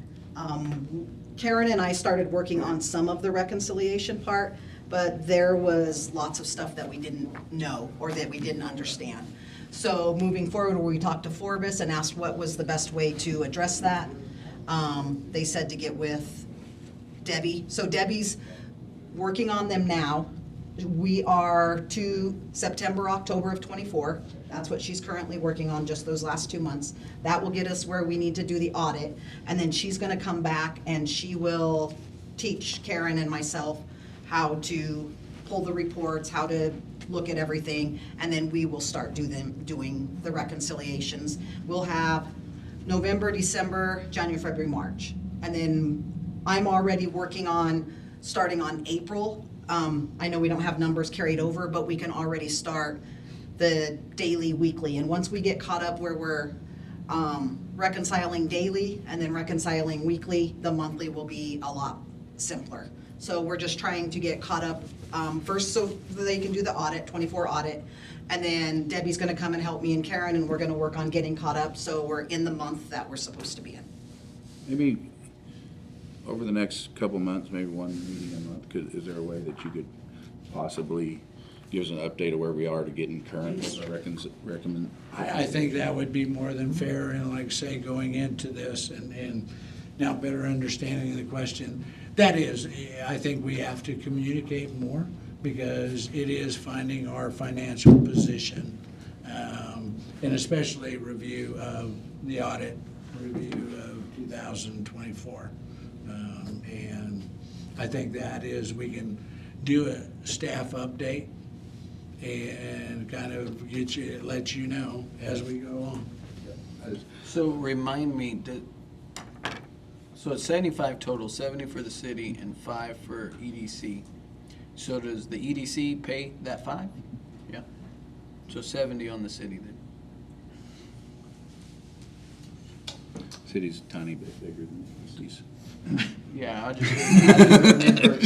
L: Karen and I started working on some of the reconciliation part, but there was lots of stuff that we didn't know or that we didn't understand. So moving forward, we talked to Forbes and asked what was the best way to address that. They said to get with Debbie. So Debbie's working on them now. We are to September, October of '24. That's what she's currently working on, just those last 2 months. That will get us where we need to do the audit. And then she's gonna come back and she will teach Karen and myself how to pull the reports, how to look at everything, and then we will start doing the reconciliations. We'll have November, December, January, February, March. And then I'm already working on starting on April. I know we don't have numbers carried over, but we can already start the daily, weekly. And once we get caught up where we're reconciling daily and then reconciling weekly, the monthly will be a lot simpler. So we're just trying to get caught up first so that they can do the audit, 24 audit. And then Debbie's gonna come and help me and Karen, and we're gonna work on getting caught up so we're in the month that we're supposed to be in.
A: Maybe over the next couple months, maybe one meeting a month, is there a way that you could possibly give us an update of where we are to getting current recommend?
N: I think that would be more than fair, and like say, going into this and now better understanding the question. That is, I think we have to communicate more because it is finding our financial position. And especially review of the audit review of 2024. And I think that is, we can do a staff update and kind of let you know as we go on.
B: So remind me, so it's 75 total, 70 for the city and 5 for EDC. So does the EDC pay that 5? Yeah. So 70 on the city then.
A: City's a tiny bit bigger than cities.
B: Yeah, I just remember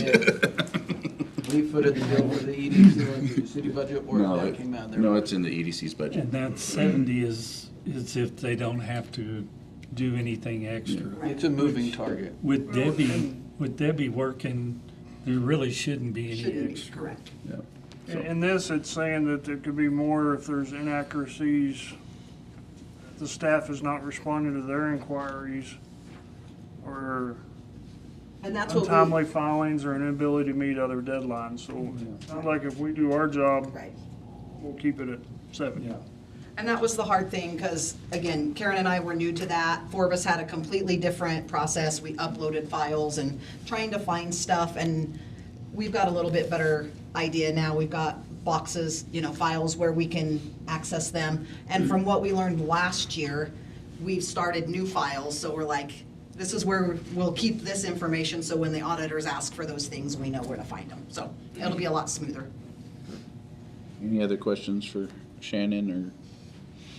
B: if we footed the bill for the EDC into the city budget or if that came out of there.
A: No, it's in the EDC's budget.
O: And that 70 is if they don't have to do anything extra.
B: It's a moving target.
O: With Debbie working, there really shouldn't be any extra.
L: Correct.
A: Yeah.
D: In this, it's saying that there could be more if there's inaccuracies, the staff is not responding to their inquiries, or
L: And that's what
D: untimely filings or an inability to meet other deadlines. So it sounds like if we do our job,
L: Right.
D: we'll keep it at 70.
L: And that was the hard thing, because again, Karen and I were new to that. Forbes had a completely different process. We uploaded files and trying to find stuff, and we've got a little bit better idea now. We've got boxes, files where we can access them. And from what we learned last year, we've started new files, so we're like, this is where we'll keep this information, so when the auditors ask for those things, we know where to find them. So it'll be a lot smoother.
A: Any other questions for Shannon or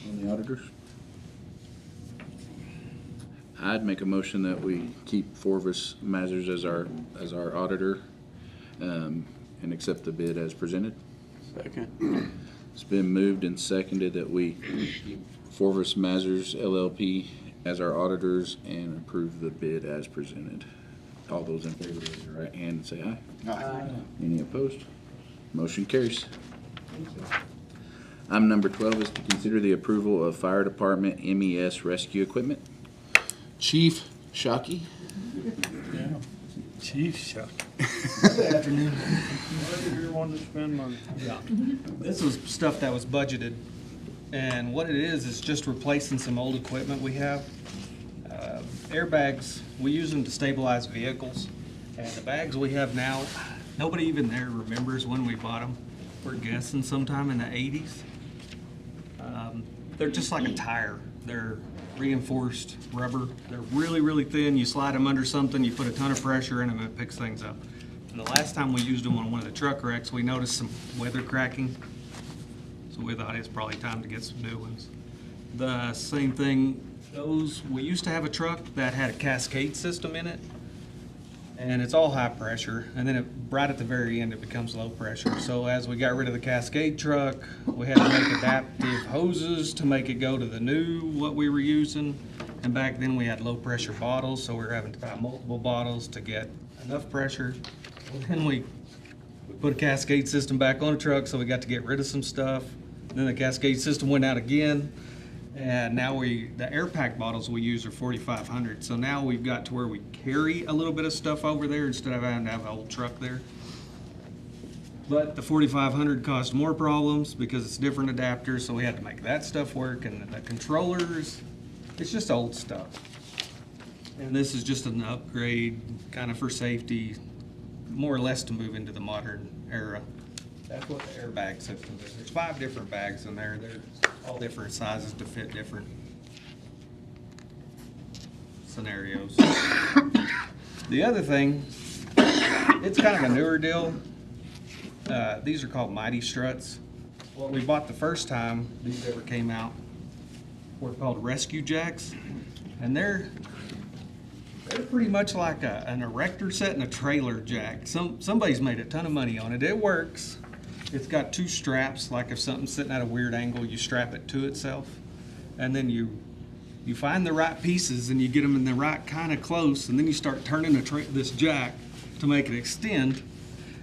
A: on the auditors? I'd make a motion that we keep Forbes Mazars as our auditor, and accept the bid as presented.
B: Second.
A: It's been moved and seconded that we keep Forbes Mazars LLP as our auditors and approve the bid as presented. All those in favor, raise your right hand and say aye.
B: Aye.
A: Any opposed? Motion carries. Item number 12 is to consider the approval of fire department MES rescue equipment. Chief Shockey.
O: Yeah. Chief shock.
D: Good afternoon. Whatever you want to spend money.
P: This was stuff that was budgeted, and what it is just replacing some old equipment we have. Airbags, we use them to stabilize vehicles, and the bags we have now, nobody even there remembers when we bought them. We're guessing sometime in the 80s. they're just like a tire. They're reinforced rubber. They're really, really thin. You slide them under something, you put a ton of pressure in them, and it picks things up. And the last time we used them on one of the truck wrecks, we noticed some weather cracking. So we thought it's probably time to get some new ones. The same thing, we used to have a truck that had a cascade system in it, and it's all high pressure, and then right at the very end it becomes low pressure. So as we got rid of the cascade truck, we had to make adaptive hoses to make it go to the new what we were using. And back then we had low pressure bottles, so we were having to buy multiple bottles to get enough pressure. And then we put a cascade system back on the truck, so we got to get rid of some stuff. Then the cascade system went out again. And now the air pack bottles we use are 4,500. So now we've got to where we carry a little bit of stuff over there instead of having to have an old truck there. But the 4,500 caused more problems because it's different adapters, so we had to make that stuff work. And the controllers, it's just old stuff. And this is just an upgrade, kind of for safety, more or less to move into the modern era. That's what the airbag system is. There's 5 different bags in there. They're all different sizes to fit different scenarios. The other thing, it's kind of a newer deal. These are called Mighty Struts. What we bought the first time these ever came out were called Rescue Jacks. And they're pretty much like an erector set and a trailer jack. Somebody's made a ton of money on it. It works. It's got 2 straps, like if something's sitting at a weird angle, you strap it to itself. And then you find the right pieces and you get them in the right kind of close, and then you start turning this jack to make it extend.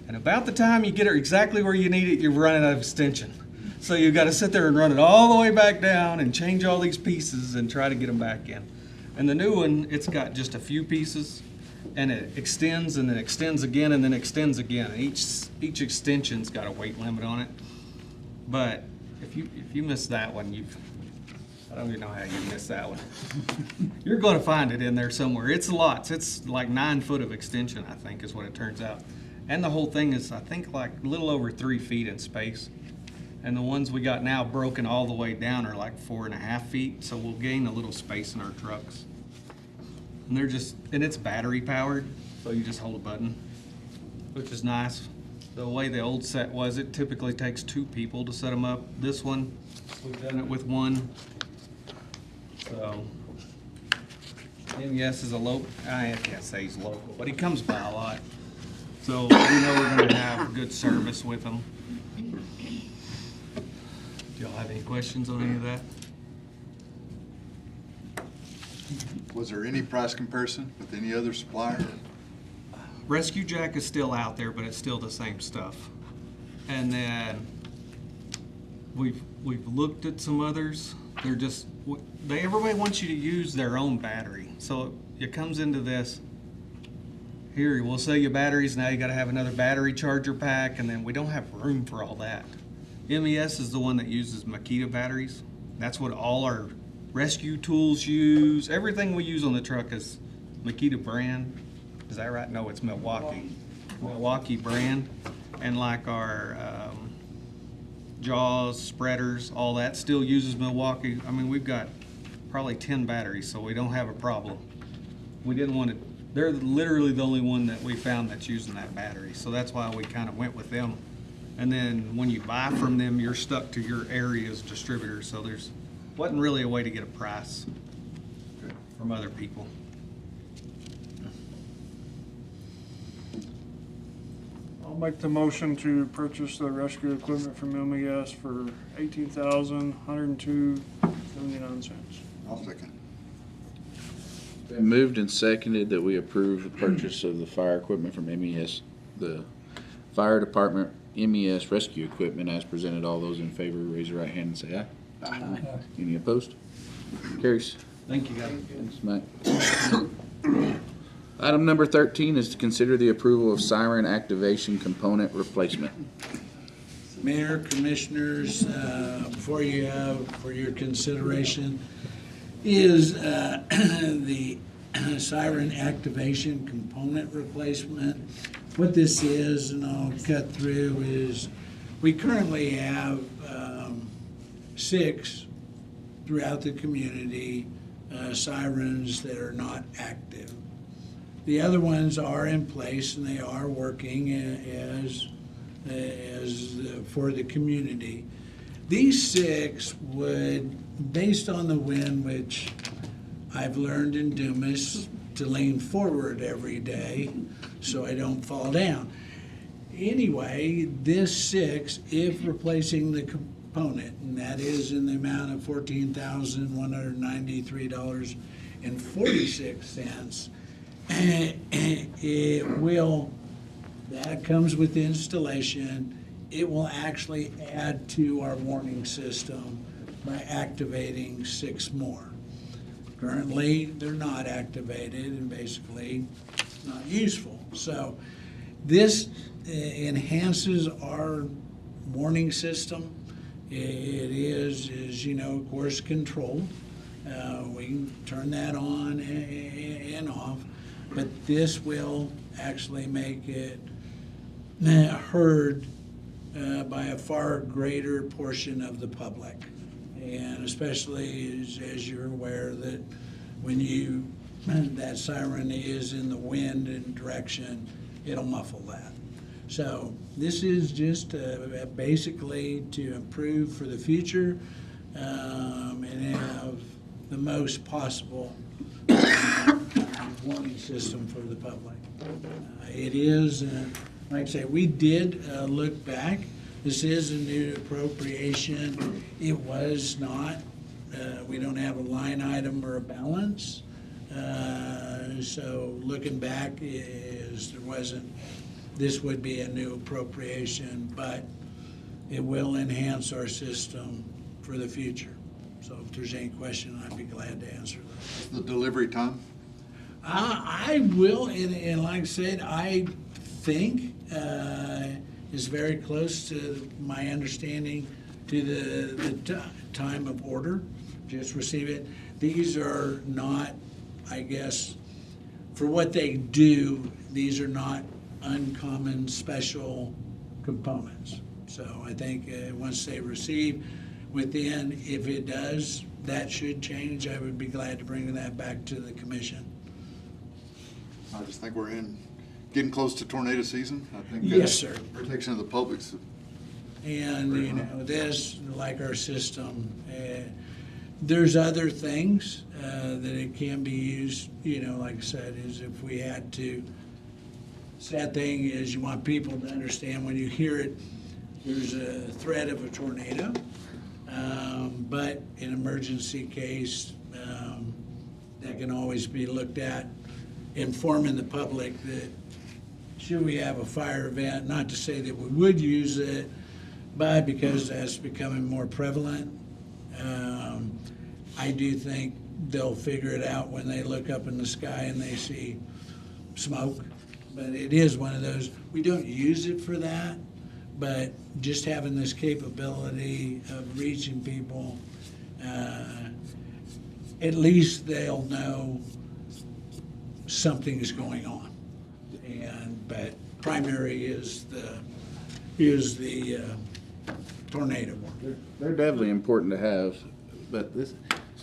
P: And about the time you get it exactly where you need it, you're running out of extension. So you've got to sit there and run it all the way back down and change all these pieces and try to get them back in. And the new one, it's got just a few pieces, and it extends and then extends again and then extends again. Each extension's got a weight limit on it. But if you miss that one, I don't even know how you miss that one. You're going to find it in there somewhere. It's lots. It's like 9 foot of extension, I think, is what it turns out. And the whole thing is, I think, like a little over 3 feet in space. And the ones we got now broken all the way down are like 4.5 feet. So we'll gain a little space in our trucks. And it's battery powered, so you just hold a button, which is nice. The way the old set was, it typically takes 2 people to set them up. This one, we've done it with 1. So, MES is I can't say he's local, but he comes by a lot. So we know we're gonna have good service with him. Do y'all have any questions on any of that?
I: Was there any price comparison with any other supplier?
P: Rescue Jack is still out there, but it's still the same stuff. And then we've looked at some others. Everybody wants you to use their own battery. So it comes into this. Here, we'll sell you batteries. Now you got to have another battery charger pack, and then we don't have room for all that. MES is the one that uses Makita batteries. That's what all our rescue tools use. Everything we use on the truck is Makita brand. Is that right? No, it's Milwaukee. Milwaukee brand. And like our jaws, spreaders, all that still uses Milwaukee. I mean, we've got probably 10 batteries, so we don't have a problem. We didn't want to, they're literally the only one that we found that's using that battery. So that's why we kind of went with them. And then when you buy from them, you're stuck to your area's distributor. So wasn't really a way to get a price from other people.
D: I'll make the motion to purchase the rescue equipment from MES for $18,102.79.
I: I'll second.
A: Been moved and seconded that we approve the purchase of the fire equipment from MES, the fire department MES rescue equipment as presented. All those in favor, raise your right hand and say aye. Aye. Any opposed? Carries.
P: Thank you, guys.
A: Thanks, Mike. Item number 13 is to consider the approval of siren activation component replacement.
N: Mayor, Commissioners, before you have for your consideration is the siren activation component replacement. What this is, and I'll cut through, is we currently have 6 throughout the community, sirens that are not active. The other ones are in place and they are working as for the community. These 6 would, based on the wind, which I've learned in Dumas to lean forward every day so I don't fall down. Anyway, this 6, if replacing the component, and that is in the amount of $14,193.46, it will, that comes with the installation, it will actually add to our warning system by activating 6 more. Currently, they're not activated and basically not useful. So this enhances our warning system. It is, you know, of course, controlled. We can turn that on and off, but this will actually make it heard by a far greater portion of the public. And especially as you're aware that when that siren is in the wind and direction, it'll muffle that. So this is just basically to improve for the future and have the most possible warning system for the public. It is, like I say, we did look back. This is a new appropriation. It was not, we don't have a line item or a balance. So looking back there wasn't, this would be a new appropriation, but it will enhance our system for the future. So if there's any question, I'd be glad to answer those.
I: The delivery time?
N: I will, and like I said, I think is very close to my understanding to the time of order. Just receive it. These are not, I guess, for what they do, these are not uncommon special components. So I think once they receive within, if it does, that should change. I would be glad to bring that back to the commission.
I: I just think we're getting close to tornado season. I think
N: Yes, sir.
I: Protection of the public's.
N: And, you know, this, like our system, there's other things that it can be used, you know, like I said, is if we had to, sad thing is you want people to understand when you hear it, there's a threat of a tornado. But in emergency case, that can always be looked at, informing the public that should we have a fire event, not to say that we would use it, but because that's becoming more prevalent, I do think they'll figure it out when they look up in the sky and they see smoke. But it is one of those, we don't use it for that, but just having this capability of reaching people, at least they'll know something is going on. But primary is the tornado warning.
A: They're definitely important to have, but this,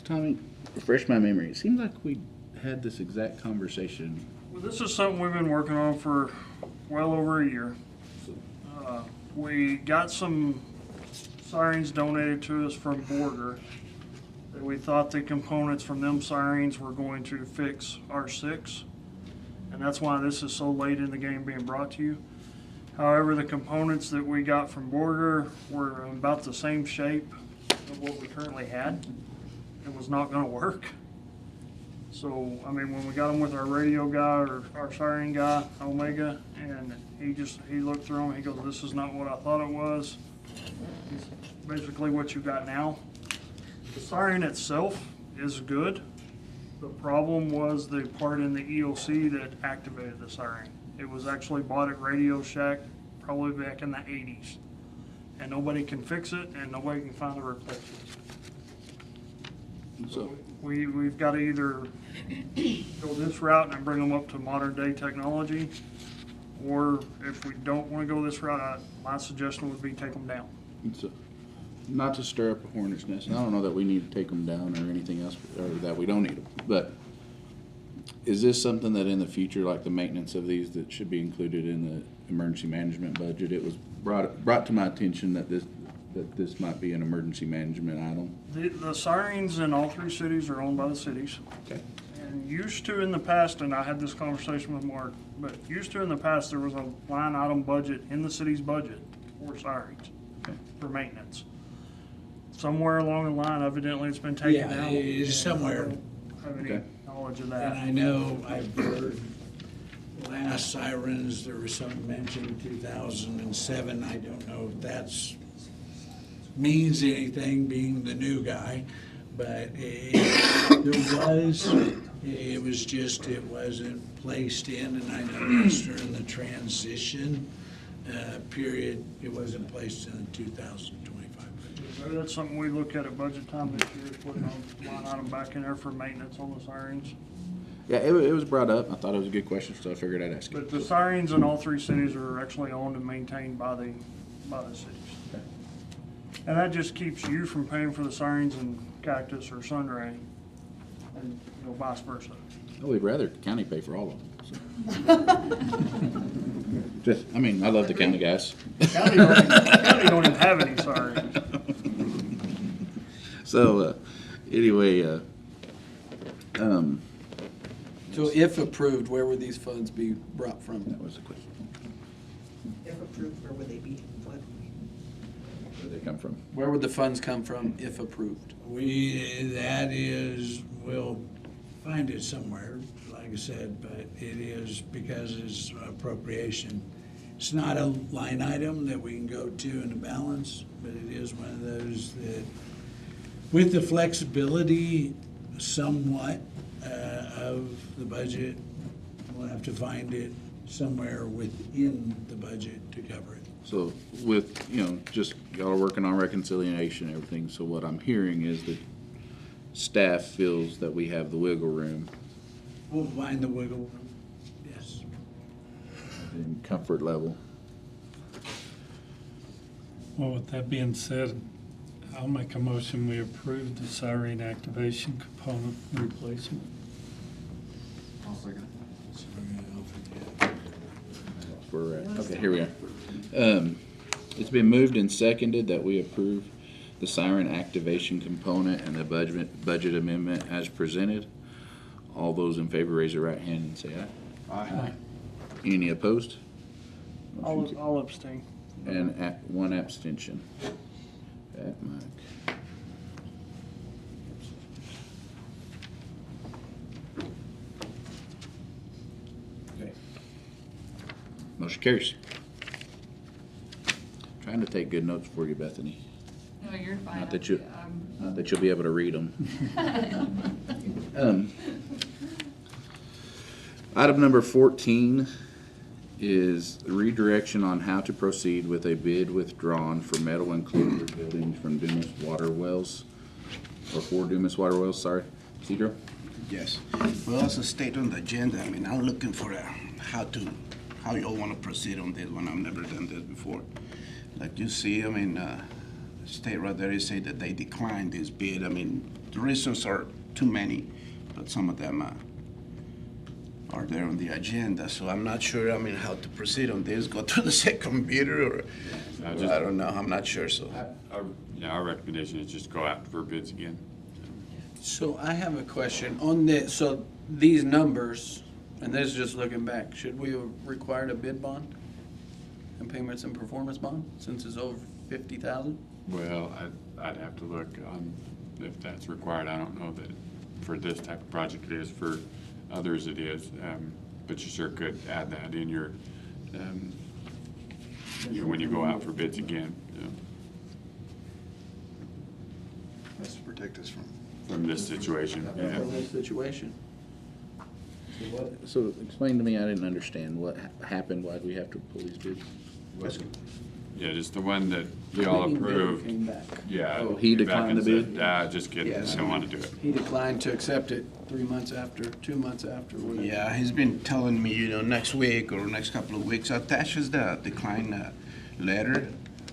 A: Tommy, refresh my memory. It seems like we had this exact conversation.
D: Well, this is something we've been working on for well over a year. We got some sirens donated to us from Border that we thought the components from them sirens were going to fix our 6. And that's why this is so late in the game being brought to you. However, the components that we got from Border were about the same shape of what we currently had. It was not going to work. So, I mean, when we got them with our radio guy or our siren guy, Omega, and he looked through them, he goes, this is not what I thought it was. It's basically what you got now. The siren itself is good. The problem was the part in the EOC that activated the siren. It was actually bought at Radio Shack probably back in the 80s. And nobody can fix it and nobody can find a replacement. So we've got to either go this route and bring them up to modern day technology, or if we don't want to go this route, my suggestion would be take them down.
A: not to stir up a hornet's nest, and I don't know that we need to take them down or anything else, or that we don't need them, but is this something that in the future, like the maintenance of these, that should be included in the emergency management budget? It was brought to my attention that this might be an emergency management item.
D: The sirens in all three cities are owned by the cities.
A: Okay.
D: And used to in the past, and I had this conversation with Mark, but used to in the past, there was a line item budget in the city's budget for sirens, for maintenance. Somewhere along the line, evidently it's been taken
N: Yeah,
D: out.
N: it is somewhere.
D: I don't have any knowledge of that.
N: And I know I've heard last sirens, there was some mention 2007. I don't know if that's means anything, being the new guy, but it wasn't placed in, and I noticed during the transition period, it wasn't placed in the 2025 budget.
D: Maybe that's something we look at budget time this year, is putting a line item back in there for maintenance on the sirens.
A: Yeah, it was brought up. I thought it was a good question, so I figured I'd ask it.
D: But the sirens in all three cities are actually owned and maintained by the cities.
A: Okay.
D: And that just keeps you from paying for the sirens in Cactus or Sunray, and vice versa.
A: Oh, we'd rather the county pay for all of them. So. I love the county guys.
D: County don't even have any sirens.
A: So, anyway,
B: So if approved, where would these funds be brought from?
A: that was the question.
L: If approved, where would they be? What?
A: Where did they come from?
B: Where would the funds come from if approved?
N: We'll find it somewhere, like I said, but it is because it's appropriation. It's not a line item that we can go to in a balance, but it is one of those that, with the flexibility somewhat of the budget, we'll have to find it somewhere within the budget to cover it.
A: So with, just y'all are working on reconciliation and everything, so what I'm hearing is that staff feels that we have the wiggle room
N: We'll find the wiggle room, yes.
A: and comfort level.
O: Well, with that being said, I'll make a motion, we approve the siren activation component replacement.
I: I'll second
A: Okay, here we are. It's been moved and seconded that we approve the siren activation component and the budget amendment as presented. All those in favor raise their right hand and say aye.
I: Aye.
A: Any opposed?
D: I'll abstain.
A: And one abstention. Pat, Mike. Okay. Motion carries. Trying to take good notes for you, Bethany.
J: No, you're fine.
A: Not that you'll be able to read them. Item number 14 is redirection on how to proceed with a bid withdrawn for metal enclosure buildings from Dumas Water Wells, or for Dumas Water Wells, sorry. Cedro?
Q: Yes. Well, as stated on the agenda, I'm looking for how you all want to proceed on this one. I've never done this before. Like you see, state right there, say that they declined this bid. The reasons are too many, but some of them are there on the agenda. So I'm not sure, how to proceed on this. Go to the second bidder, or I don't know. I'm not sure. So
M: Our recommendation is just go out for bids again.
B: So I have a question on this. So these numbers, and this is just looking back, should we have required a bid bond and payments and performance bond since it's over 50,000?
M: Well, I'd have to look on if that's required. I don't know that for this type of project it is, for others it is, but you sure could add that in your, when you go out for bids again.
I: That's to protect us
M: From this situation, yeah.
B: From this situation.
A: So explain to me, I didn't understand what happened, why'd we have to pull these bids?
M: Yeah, just the one that y'all approved.
B: Came back.
M: Yeah.
A: Oh, he
M: came back
A: declined
M: and
A: the
M: said,
A: bid?
M: Just kidding,
B: Yes.
M: I don't want to do it.
B: He declined to accept it 3 months after, 2 months after. Whatever.
Q: yeah, he's been telling me, next week or next couple of weeks, attaches the decline letter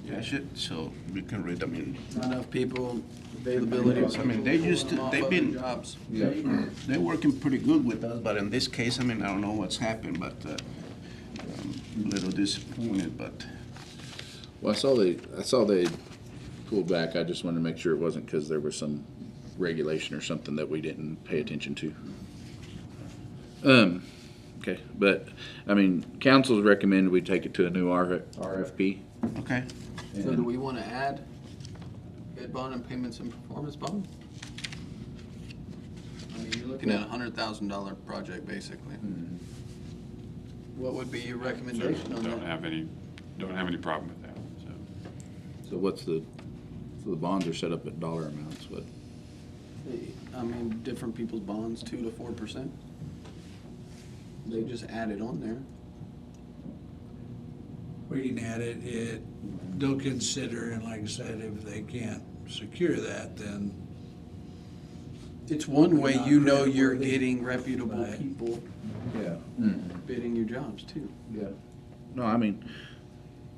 Q: catch it, so we can read, I mean,
B: Not enough people, availability.
Q: I mean, they used to, they've been,
B: Jobs.
Q: they're working pretty good with us, but in this case, I mean, I don't know what's happened, but I'm a little disappointed, but
A: Well, I saw they pulled back. I just wanted to make sure it wasn't because there was some regulation or something that we didn't pay attention to. Okay, but, I mean, council's recommended we take it to a new RFP.
Q: okay.
B: So do we want to add bid bond and payments and performance bond? I mean, you're looking at $100,000 project, basically. What would be your recommendation on
M: Don't
B: that?
M: have any problem with that, so.
A: So so the bonds are set up at dollar amounts, but
B: I mean, different people's bonds, 2 to 4%. They just add it on there.
N: We can add it, they'll consider, and like I said, if they can't secure that, then
B: It's one way
N: Not
B: you know you're
N: creditworthy.
B: getting reputable
N: Right.
B: people
A: yeah.
B: bidding your jobs too.
A: Yeah. No, I mean,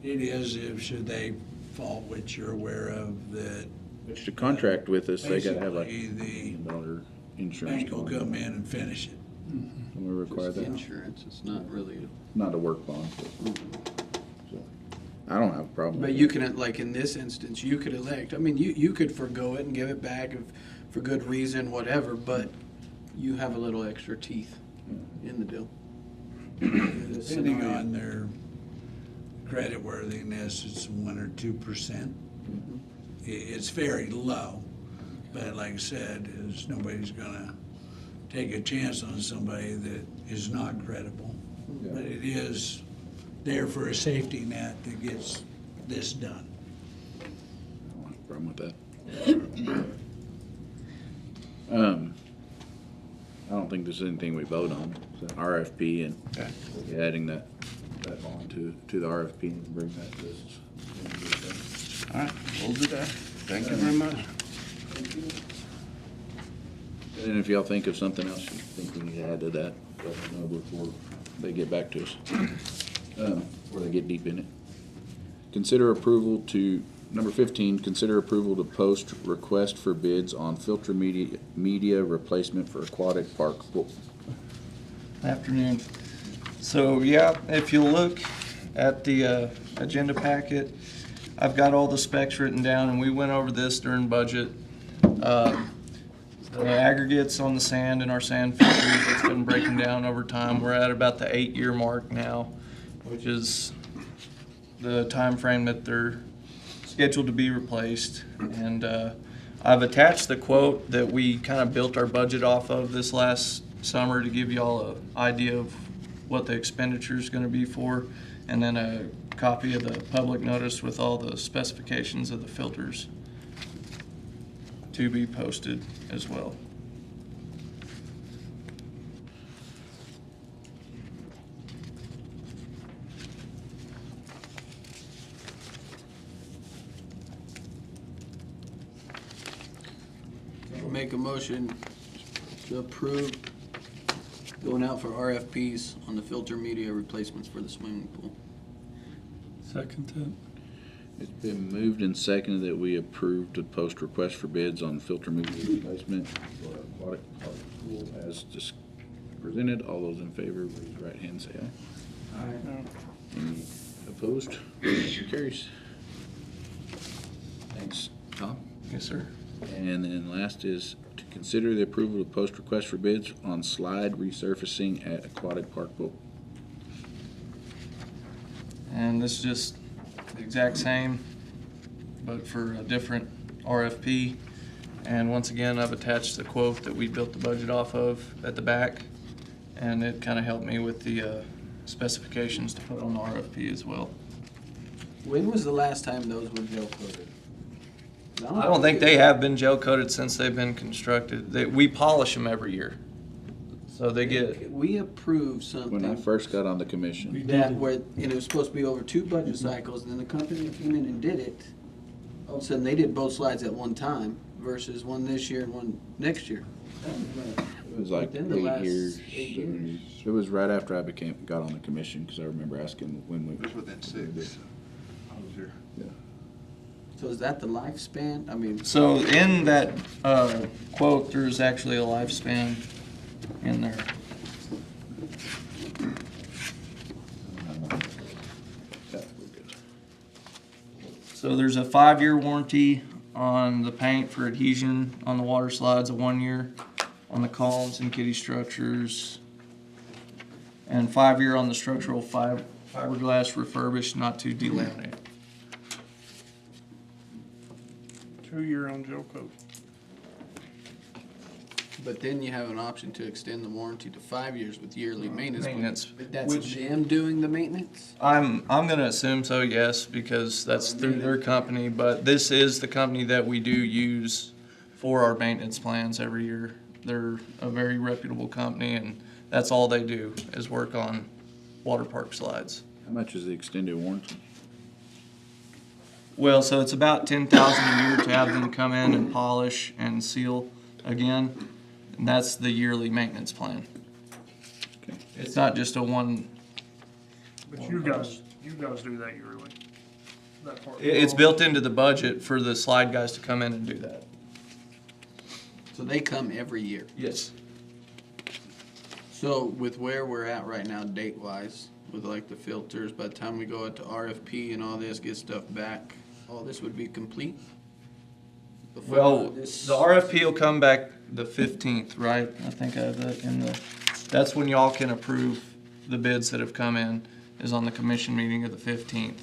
N: it is if, should they fall, which you're aware of, that
A: to contract with us, they gotta have like
N: basically the
A: $1 insurance.
N: bank will come in and finish it.
A: And we require
B: Just
A: that.
B: insurance, it's not really.
A: Not a work bond, but, so, I don't have a problem.
B: But
A: with
B: you
A: it.
B: can, like in this instance, you could elect, I mean, you could forgo it and give it back for good reason, whatever, but you have a little extra teeth in the deal.
N: Depending on their creditworthiness, it's 1 or 2%. It's very low, but like I said, is nobody's gonna take a chance on somebody that is not credible. But it is there for a safety net that gets this done.
A: I don't have a problem with that. I don't think there's anything we vote on. It's an RFP and adding that bond to the RFP and bring that to us.
Q: All right, we'll do that. Thank you very much.
A: And if y'all think of something else you think we need to add to that, let us know before they get back to us. Or they get deep in it. Consider approval to, number 15, consider approval to post request for bids on filter media replacement for aquatic park pool.
P: Afternoon. So, yeah, if you look at the agenda packet, I've got all the specs written down, and we went over this during budget. The aggregates on the sand in our sand filters, it's been breaking down over time. We're at about the 8-year mark now, which is the time frame that they're scheduled to be replaced. And I've attached the quote that we kind of built our budget off of this last summer to give y'all an idea of what the expenditure is going to be for, and then a copy of the public notice with all the specifications of the filters to be posted as well.
B: I'll make a motion to approve going out for RFPs on the filter media replacements for the swimming pool.
O: Second that.
A: It's been moved and seconded that we approve to post request for bids on filter media replacement for aquatic park pool as just presented. All those in favor, raise your right hand, say aye.
B: Aye.
A: Any opposed? Motion carries. Thanks, Tom.
P: Yes, sir.
A: And then last is to consider the approval of post request for bids on slide resurfacing at aquatic park pool.
P: And this is just the exact same, but for a different RFP. And once again, I've attached the quote that we built the budget off of at the back, and it kind of helped me with the specifications to put on the RFP as well.
B: When was the last time those were gel coated?
P: I don't think they have been gel coated since they've been constructed. We polish them every year, so they get.
B: We approved something.
A: When I first got on the commission,
B: That where, and it was supposed to be over 2 budget cycles, and then the company that came in and did it, all of a sudden they did both slides at one time versus one this year and one next year.
A: it was like
B: Within the
A: 8
B: last
A: years.
B: 8 years.
A: It was right after I got on the commission, because I remember asking when we.
I: It was within 6. I was here.
A: Yeah.
B: So is that the lifespan? I mean,
P: So in that quote, there's actually a lifespan in there. So there's a 5-year warranty on the paint for adhesion on the water slides, a 1-year on the columns and kiddie structures, and 5-year on the structural fiberglass refurbished, not to delaminate.
D: 2-year on gel coat.
B: but then you have an option to extend the warranty to 5 years with yearly maintenance.
P: Maintenance,
B: But that's
P: which-
B: them doing the maintenance?
P: I'm gonna assume so, yes, because that's through their company, but this is the company that we do use for our maintenance plans every year. They're a very reputable company, and that's all they do, is work on water park slides.
A: How much is the extended warranty?
P: Well, so it's about 10,000 a year to have them come in and polish and seal again, and that's the yearly maintenance plan.
A: Okay.
P: It's not just a one.
D: But you guys do that yearly. That part.
P: It's built into the budget for the slide guys to come in and do that.
B: So they come every year.
P: Yes.
B: So with where we're at right now, date-wise, with like the filters, by the time we go out to RFP and all this, get stuff back, all this would be complete? Before
P: Well,
B: this-
P: the RFP will come back the 15th, right? I think I have that in the, that's when y'all can approve the bids that have come in, is on the commission meeting of the 15th.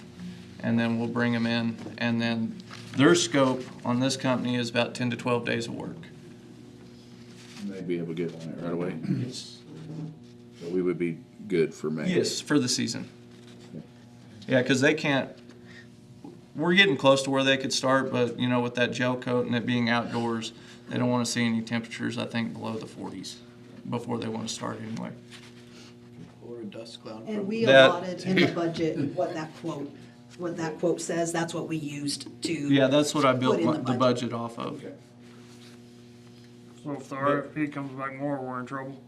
P: And then we'll bring them in, and then their scope on this company is about 10 to 12 days of work.
A: They'd be able to get on it right away.
P: Yes.
A: So we would be good for May.
P: Yes, for the season. Yeah, because they can't, we're getting close to where they could start, but, you know, with that gel coat and it being outdoors, they don't want to see any temperatures, I think, below the 40s before they want to start anyway.
B: Or a dust cloud.
L: And we
P: That-
L: allotted in the budget what that quote says, that's what we used to.
P: Yeah, that's what I built
L: Put in the
P: the budget off of.
D: So if the RFP comes back more, we're in trouble.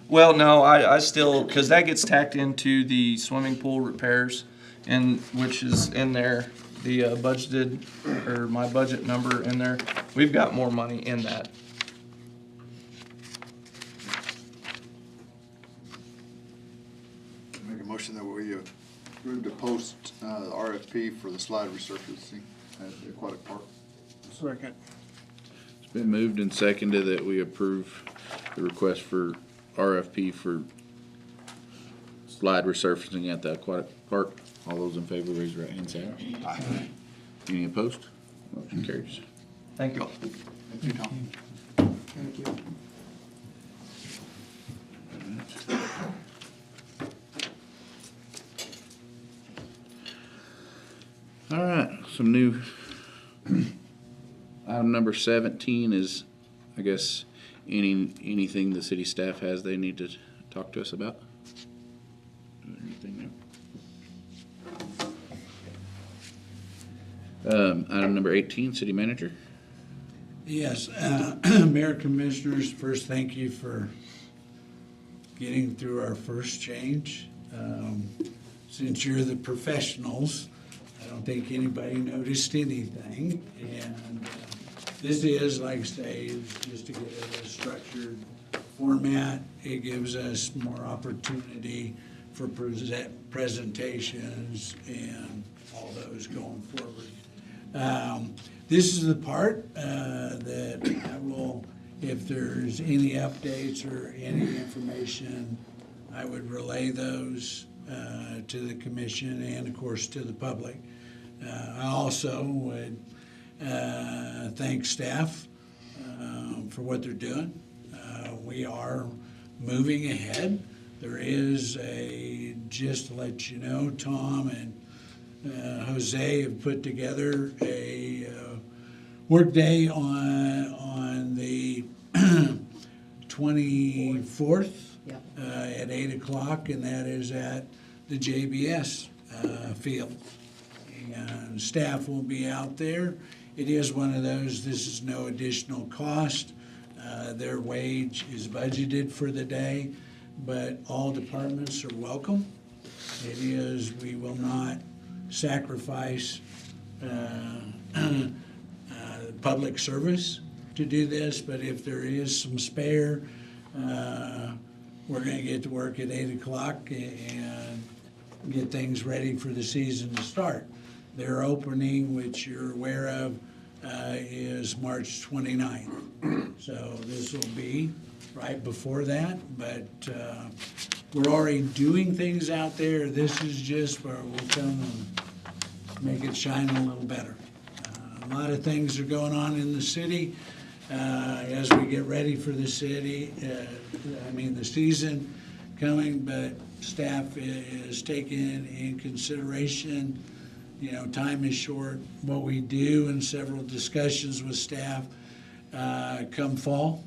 P: Well, no, I still, because that gets tacked into the swimming pool repairs, and which is in there, the budgeted, or my budget number in there. We've got more money in that.
I: Make a motion that we approve to post RFP for the slide resurfacing at the aquatic park.
D: Second.
A: It's been moved and seconded that we approve the request for RFP for slide resurfacing at the aquatic park. All those in favor, raise your right hand, say aye. Aye. Any opposed? Motion carries.
P: Thank you all.
I: Thank you, Tom.
B: Thank you.
A: All right, some new, item number 17 is, I guess, anything the city staff has they need to talk to us about? Anything new? Item number 18, city manager.
N: Yes, Mayor Commissioners, first, thank you for getting through our first change. Since you're the professionals, I don't think anybody noticed anything. And this is, like I say, is just to get a structured format. It gives us more opportunity for presentations and all those going forward. This is the part that I will, if there's any updates or any information, I would relay those to the commission and, of course, to the public. I also would thank staff for what they're doing. We are moving ahead. There is just to let you know, Tom and Jose have put together a workday on the 24th at 8 o'clock, and that is at the JBS field. And staff will be out there. It is one of those, this is no additional cost. Their wage is budgeted for the day, but all departments are welcome. It is, we will not sacrifice public service to do this, but if there is some spare, we're gonna get to work at 8 o'clock and get things ready for the season to start. Their opening, which you're aware of, is March 29th. So this will be right before that, but we're already doing things out there. This is just where we'll come and make it shine a little better. A lot of things are going on in the city as we get ready for the the season coming, but staff is taking in consideration, time is short. What we do in several discussions with staff, come fall,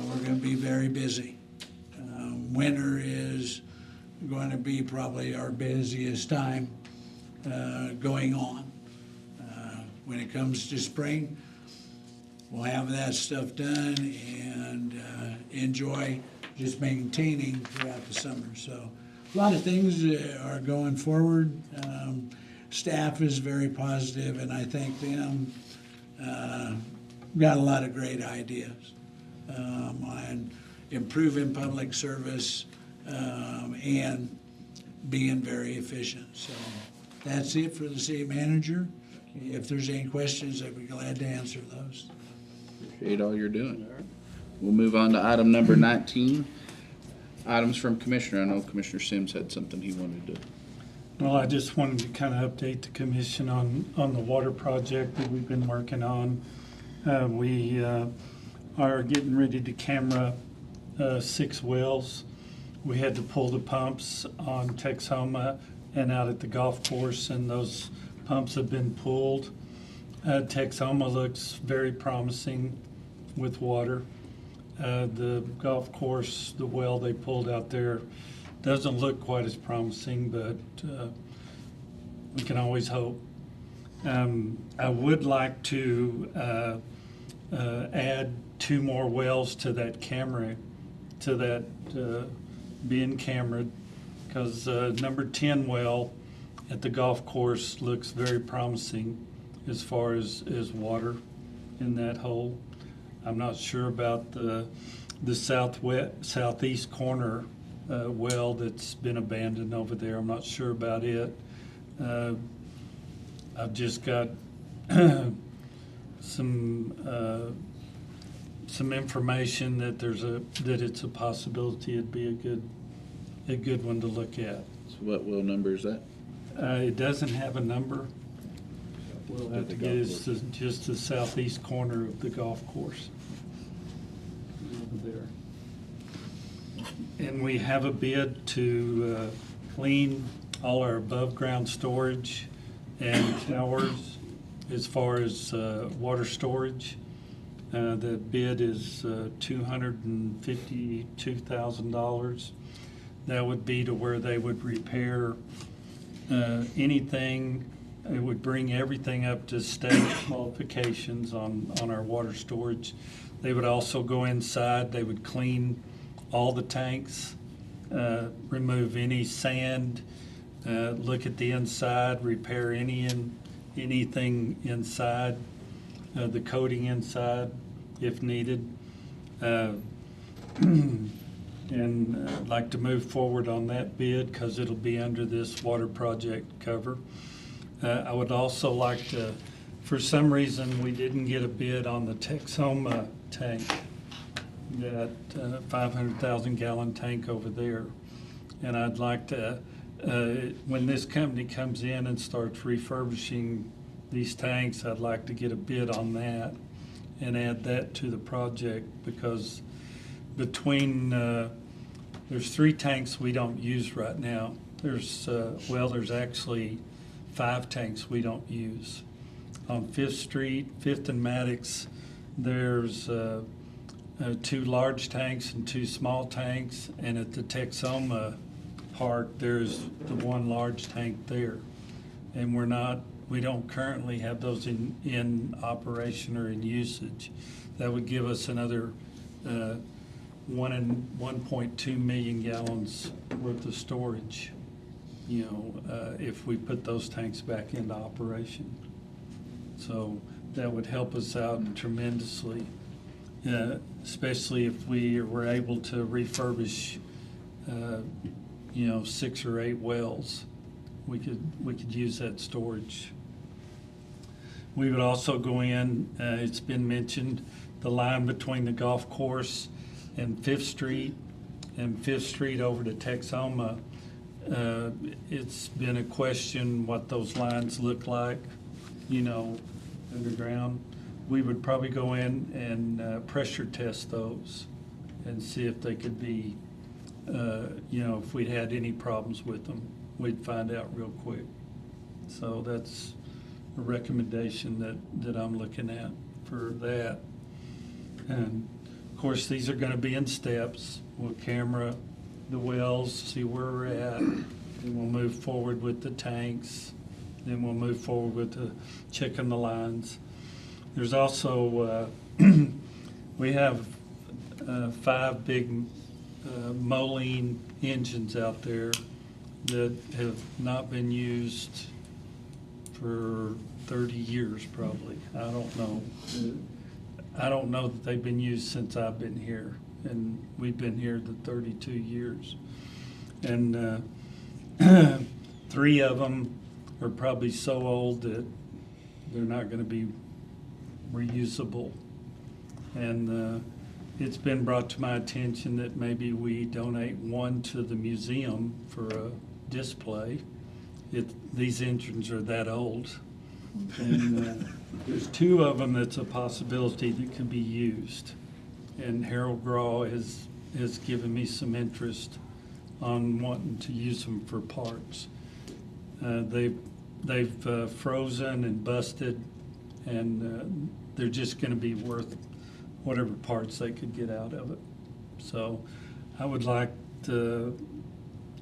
N: we're gonna be very busy. Winter is going to be probably our busiest time going on. When it comes to spring, we'll have that stuff done and enjoy just maintaining throughout the summer. So a lot of things are going forward. Staff is very positive, and I thank them. Got a lot of great ideas on improving public service and being very efficient. So that's it for the city manager. If there's any questions, I'd be glad to answer those.
A: Appreciate all you're doing. We'll move on to item number 19. Items from Commissioner. I know Commissioner Sims had something he wanted to.
O: Well, I just wanted to kind of update the commission on the water project that we've been working on. We are getting ready to camera 6 wells. We had to pull the pumps on Texoma and out at the golf course, and those pumps have been pulled. Texoma looks very promising with water. The golf course, the well they pulled out there, doesn't look quite as promising, but we can always hope. I would like to add 2 more wells to that camera, to that being cameraed, because number 10 well at the golf course looks very promising as far as water in that hole. I'm not sure about the southeast corner well that's been abandoned over there. I'm not sure about it. I've just got some information that that it's a possibility it'd be a good one to look at.
A: So what well number is that?
O: It doesn't have a number. We'll have to get it to just the southeast corner of the golf course. Over there. And we have a bid to clean all our above-ground storage and towers as far as water storage. The bid is $252,000. That would be to where they would repair anything. It would bring everything up to state qualifications on our water storage. They would also go inside, they would clean all the tanks, remove any sand, look at the inside, repair anything inside, the coating inside if needed. And I'd like to move forward on that bid because it'll be under this water project cover. I would also like to, for some reason, we didn't get a bid on the Texoma tank, that 500,000 gallon tank over there. And I'd like to, when this company comes in and starts refurbishing these tanks, I'd like to get a bid on that and add that to the project, because between, there's 3 tanks we don't use right now. There's actually 5 tanks we don't use. On 5th Street, 5th and Maddox, there's 2 large tanks and 2 small tanks, and at the Texoma Park, there's the 1 large tank there. And we don't currently have those in operation or in usage. That would give us another 1.2 million gallons worth of storage, if we put those tanks back into operation. So that would help us out tremendously, especially if we were able to refurbish, 6 or 8 wells. We could use that storage. We would also go in, it's been mentioned, the line between the golf course and Fifth Street over to Texoma. It's been a question what those lines look like, underground. We would probably go in and pressure test those and see if they could be, if we had any problems with them, we'd find out real quick. So that's a recommendation that I'm looking at for that. And of course, these are going to be in steps. We'll camera the wells, see where we're at, then we'll move forward with the tanks, then we'll move forward with the checking the lines. There's also, we have 5 big Moline engines out there that have not been used for 30 years probably. I don't know. I don't know that they've been used since I've been here, and we've been here the 32 years. And 3 of them are probably so old that they're not going to be reusable. And it's been brought to my attention that maybe we donate 1 to the museum for a display. These engines are that old. And there's 2 of them that's a possibility that could be used. And Harold Graw has given me some interest on wanting to use them for parts. They've frozen and busted, and they're just going to be worth whatever parts they could get out of it. So I would like the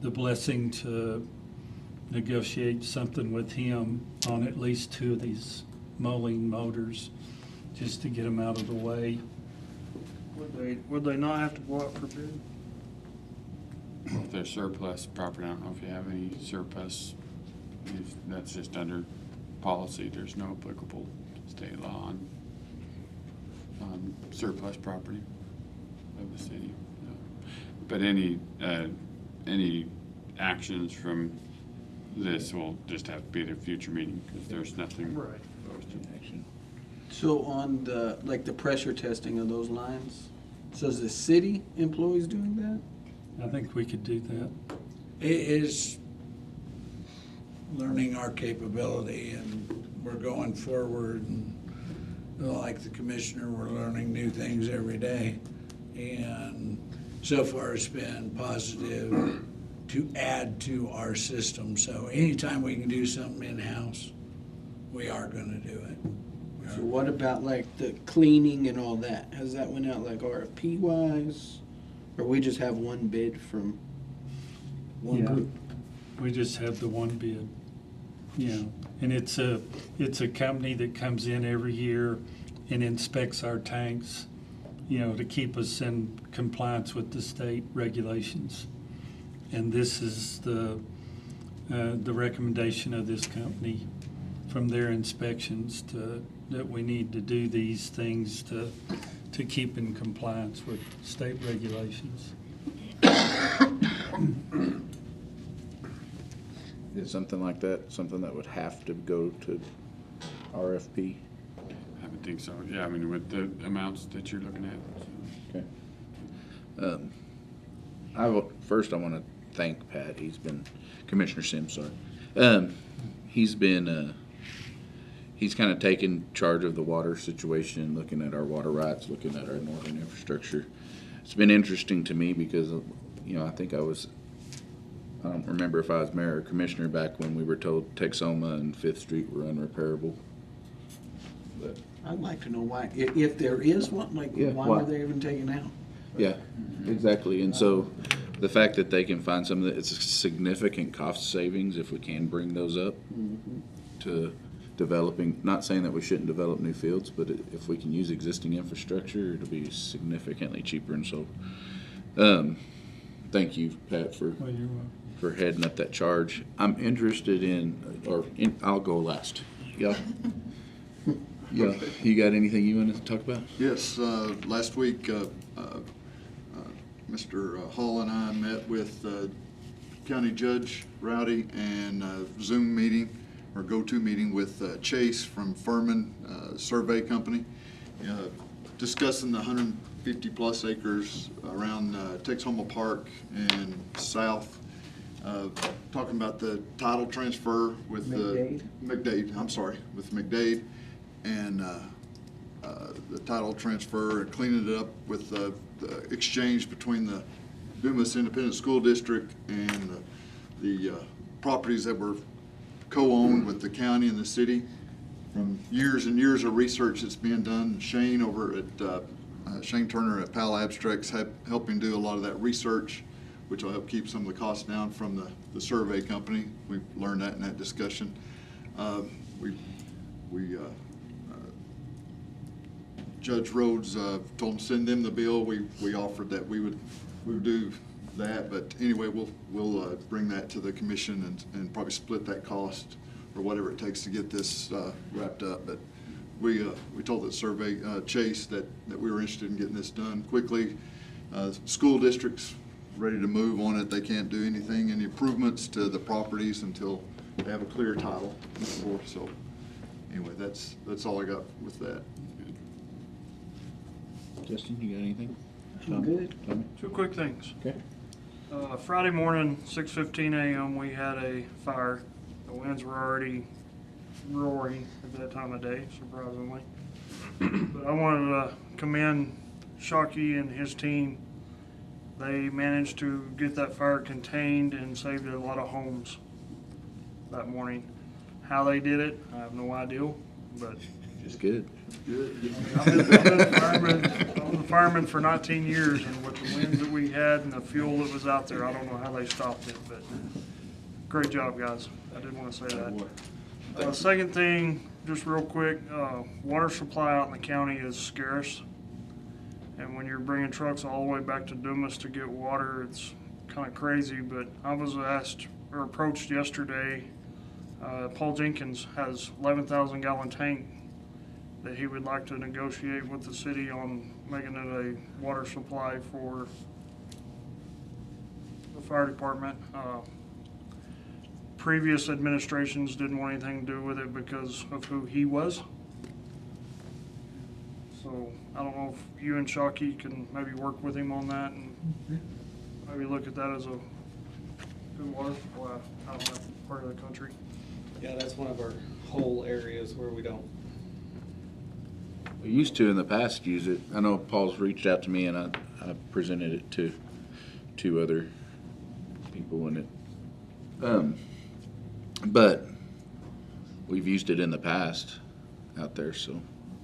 O: blessing to negotiate something with him on at least 2 of these Moline motors, just to get them out of the way.
D: Would they not have to go out for bid?
M: If they're surplus property, I don't know if you have any surplus, that's just under policy, there's no applicable state law on surplus property of the city. But any actions from this will just have to be at a future meeting, because there's nothing.
B: Right.
M: Action.
B: So on the pressure testing of those lines, so is the city employees doing that?
O: I think we could do that.
N: It is learning our capability, and we're going forward, and like the commissioner, we're learning new things every day. And so far it's been positive to add to our system. So anytime we can do something in-house, we are gonna do it.
B: So what about like the cleaning and all that? Has that went out like RFP wise? Or we just have one bid from one
O: Yeah.
B: group?
O: We just have the one bid, and it's a company that comes in every year and inspects our tanks, to keep us in compliance with the state regulations. And this is the recommendation of this company from their inspections that we need to do these things to keep in compliance with state regulations.
A: Is something like that, something that would have to go to RFP?
M: I would think so, yeah, I mean, with the amounts that you're looking at.
A: Okay. First I want to thank Pat. Commissioner Sims, sorry. He's kind of taken charge of the water situation, looking at our water rights, looking at our northern infrastructure. It's been interesting to me because, I think I don't remember if I was mayor or commissioner back when we were told Texoma and Fifth Street were unrepairable. But
B: I'd like to know why, if there is one, why were they even taken out?
A: yeah, exactly. And so the fact that they can find some of that, it's a significant cost savings if we can bring those up to developing, not saying that we shouldn't develop new fields, but if we can use existing infrastructure, it'll be significantly cheaper. And so, thank you, Pat, for heading up that charge. I'm interested I'll go last. Yeah. Yeah, you got anything you wanted to talk about?
I: Yes, last week, Mr. Hall and I met with County Judge Rowdy and Zoom meeting, or go-to meeting with Chase from Furman Survey Company, discussing the 150-plus acres around Texhoma Park and south, talking about the title transfer with McDade, I'm sorry, with McDade, and the title transfer and cleaning it up with the exchange between the Dumas Independent School District and the properties that were co-owned with the county and the city. From years and years of research that's being done, Shane over at Shane Turner at Pal Abstracts helping do a lot of that research, which will help keep some of the costs down from the survey company. We learned that in that discussion. Judge Rhodes told him send them the bill. We offered that we would do that, but anyway, we'll bring that to the commission and probably split that cost or whatever it takes to get this wrapped up. But we told the survey Chase that we were interested in getting this done quickly. School districts ready to move on it. They can't do anything, any improvements to the properties until they have a clear title. So anyway, that's all I got with that.
A: Justin, you got anything?
B: I'm good.
A: Tommy?
D: Two quick things.
A: Okay.
D: Friday morning, 6:15 a.m., we had a fire. The winds were already roaring at that time of day, surprisingly. But I wanted to commend Shockey and his team. They managed to get that fire contained and saved a lot of homes that morning. How they did it, I have no idea, but
A: Just good.
D: I've been a fireman for 19 years, and with the winds that we had and the fuel that was out there, I don't know how they stopped it, but great job, guys. I did want to say that. Second thing, just real quick, water supply out in the county is scarce. And when you're bringing trucks all the way back to Dumas to get water, it's kind of crazy, but I was asked or approached yesterday. Paul Jenkins has 11,000 gallon tank that he would like to negotiate with the city on making it a water supply for the fire department. Previous administrations didn't want anything to do with it because of who he was. So I don't know if you and Shockey can maybe work with him on that and maybe look at that as a good water supply out in that part of the country.
P: Yeah, that's one of our whole areas where we don't.
A: We used to in the past use it. I know Paul's reached out to me and I presented it to two other people in it. But we've used it in the past out there, so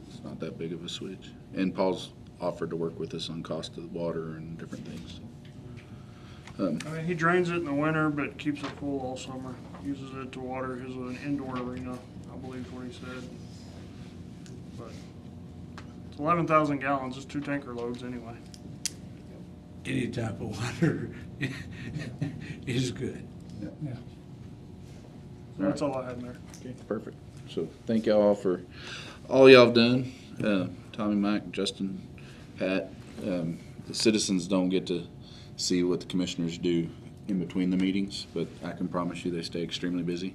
A: it's not that big of a switch. And Paul's offered to work with us on cost of the water and different things.
D: I mean, he drains it in the winter, but keeps it full all summer. Uses it to water his indoor arena, I believe is what he said. But it's 11,000 gallons, it's 2 tanker loads anyway.
N: Any type of water is good.
O: Yeah.
D: So that's all I had in there.
A: Okay, perfect. So thank y'all for all y'all have done. Tommy, Mike, Justin, Pat. The citizens don't get to see what the commissioners do in between the meetings, but I can promise you they stay extremely busy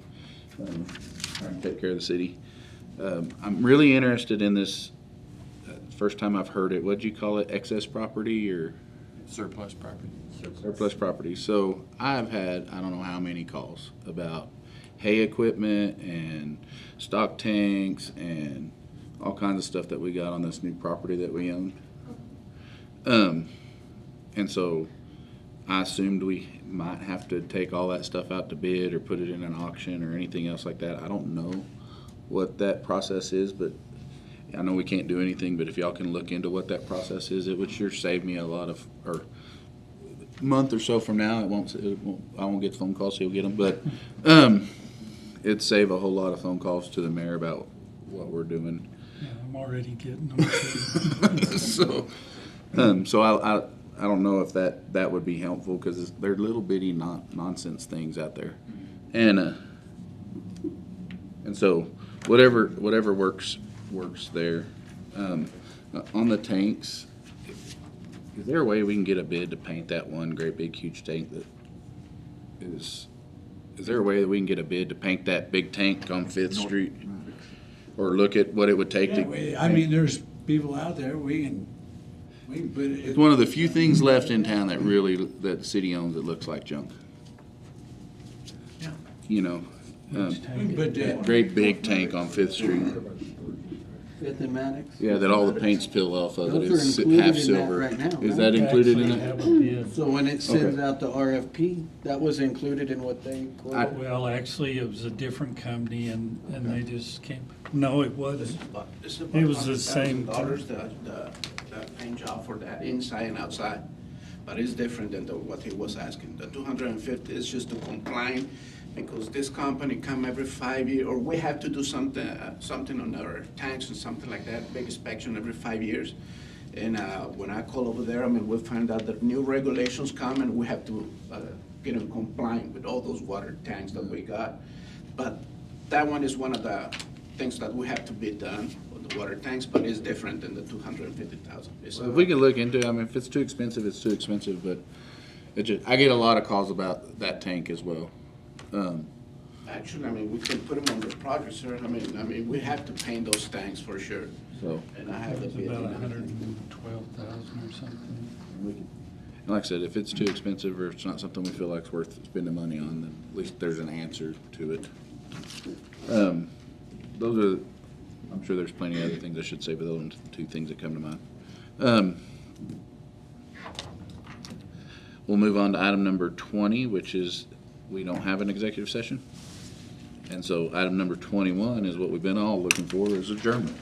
A: trying to take care of the city. I'm really interested in this. First time I've heard it. What'd you call it? Excess property or
M: Surplus property.
A: surplus property? So I've had I don't know how many calls about hay equipment and stock tanks and all kinds of stuff that we got on this new property that we own. And so I assumed we might have to take all that stuff out to bid or put it in an auction or anything else like that. I don't know what that process is, but I know we can't do anything, but if y'all can look into what that process is, it would sure save me a lot of, or month or so from now, I won't get phone calls, he'll get them, but it'd save a whole lot of phone calls to the mayor about what we're doing.
O: Yeah, I'm already getting them.
A: So I don't know if that would be helpful because they're little bitty nonsense things out there, and so whatever works works there. On the tanks, is there a way we can get a bid to paint that one great big huge tank that is there a way that we can get a bid to paint that big tank on Fifth Street? Or look at what it would take to.
N: I mean, there's people out there, we can put it.
A: It's one of the few things left in town that the city owns that looks like junk.
N: Yeah.
A: You know,
N: We can put that.
A: great big tank on Fifth Street.
B: Fifth and Maddox.
A: Yeah, that all the paint's peeled off of it.
B: Those are
A: It's
B: included
A: half
B: in that
A: silver.
B: right now,
A: Is
B: right?
A: that included in
O: Actually
A: it?
O: have a bid.
B: So when it sends
A: Okay.
B: out the RFP, that was included in what they quoted?
O: Well, actually, it was a different company and they just came, no, it wasn't.
Q: It's
O: It was the same
Q: $100,000, the paint job for that inside and outside, but it's different than what he was asking. The 250 is just to comply, because this company come every 5 years, or we have to do something on our tanks and something like that, big inspection every 5 years. And when I call over there, I mean, we find out that new regulations come and we have to get in compliant with all those water tanks that we got. But that one is one of the things that we have to be done with the water tanks, but it's different than the 250,000.
A: If we can look into it, I mean, if it's too expensive, it's too expensive, but I get a lot of calls about that tank as well.
Q: Actually, I mean, we can put them on the project, sir. I mean, we have to paint those tanks for sure.
A: So,
Q: And I have the
O: It's
Q: bid.
O: about 112,000 or something.
A: and like I said, if it's too expensive or it's not something we feel like it's worth spending money on, then at least there's an answer to it. Those are, I'm sure there's plenty of other things I should say, but those are two things that come to mind. We'll move on to item number 20, which is, we don't have an executive session. And so item number 21 is what we've been all looking for, is adjournment.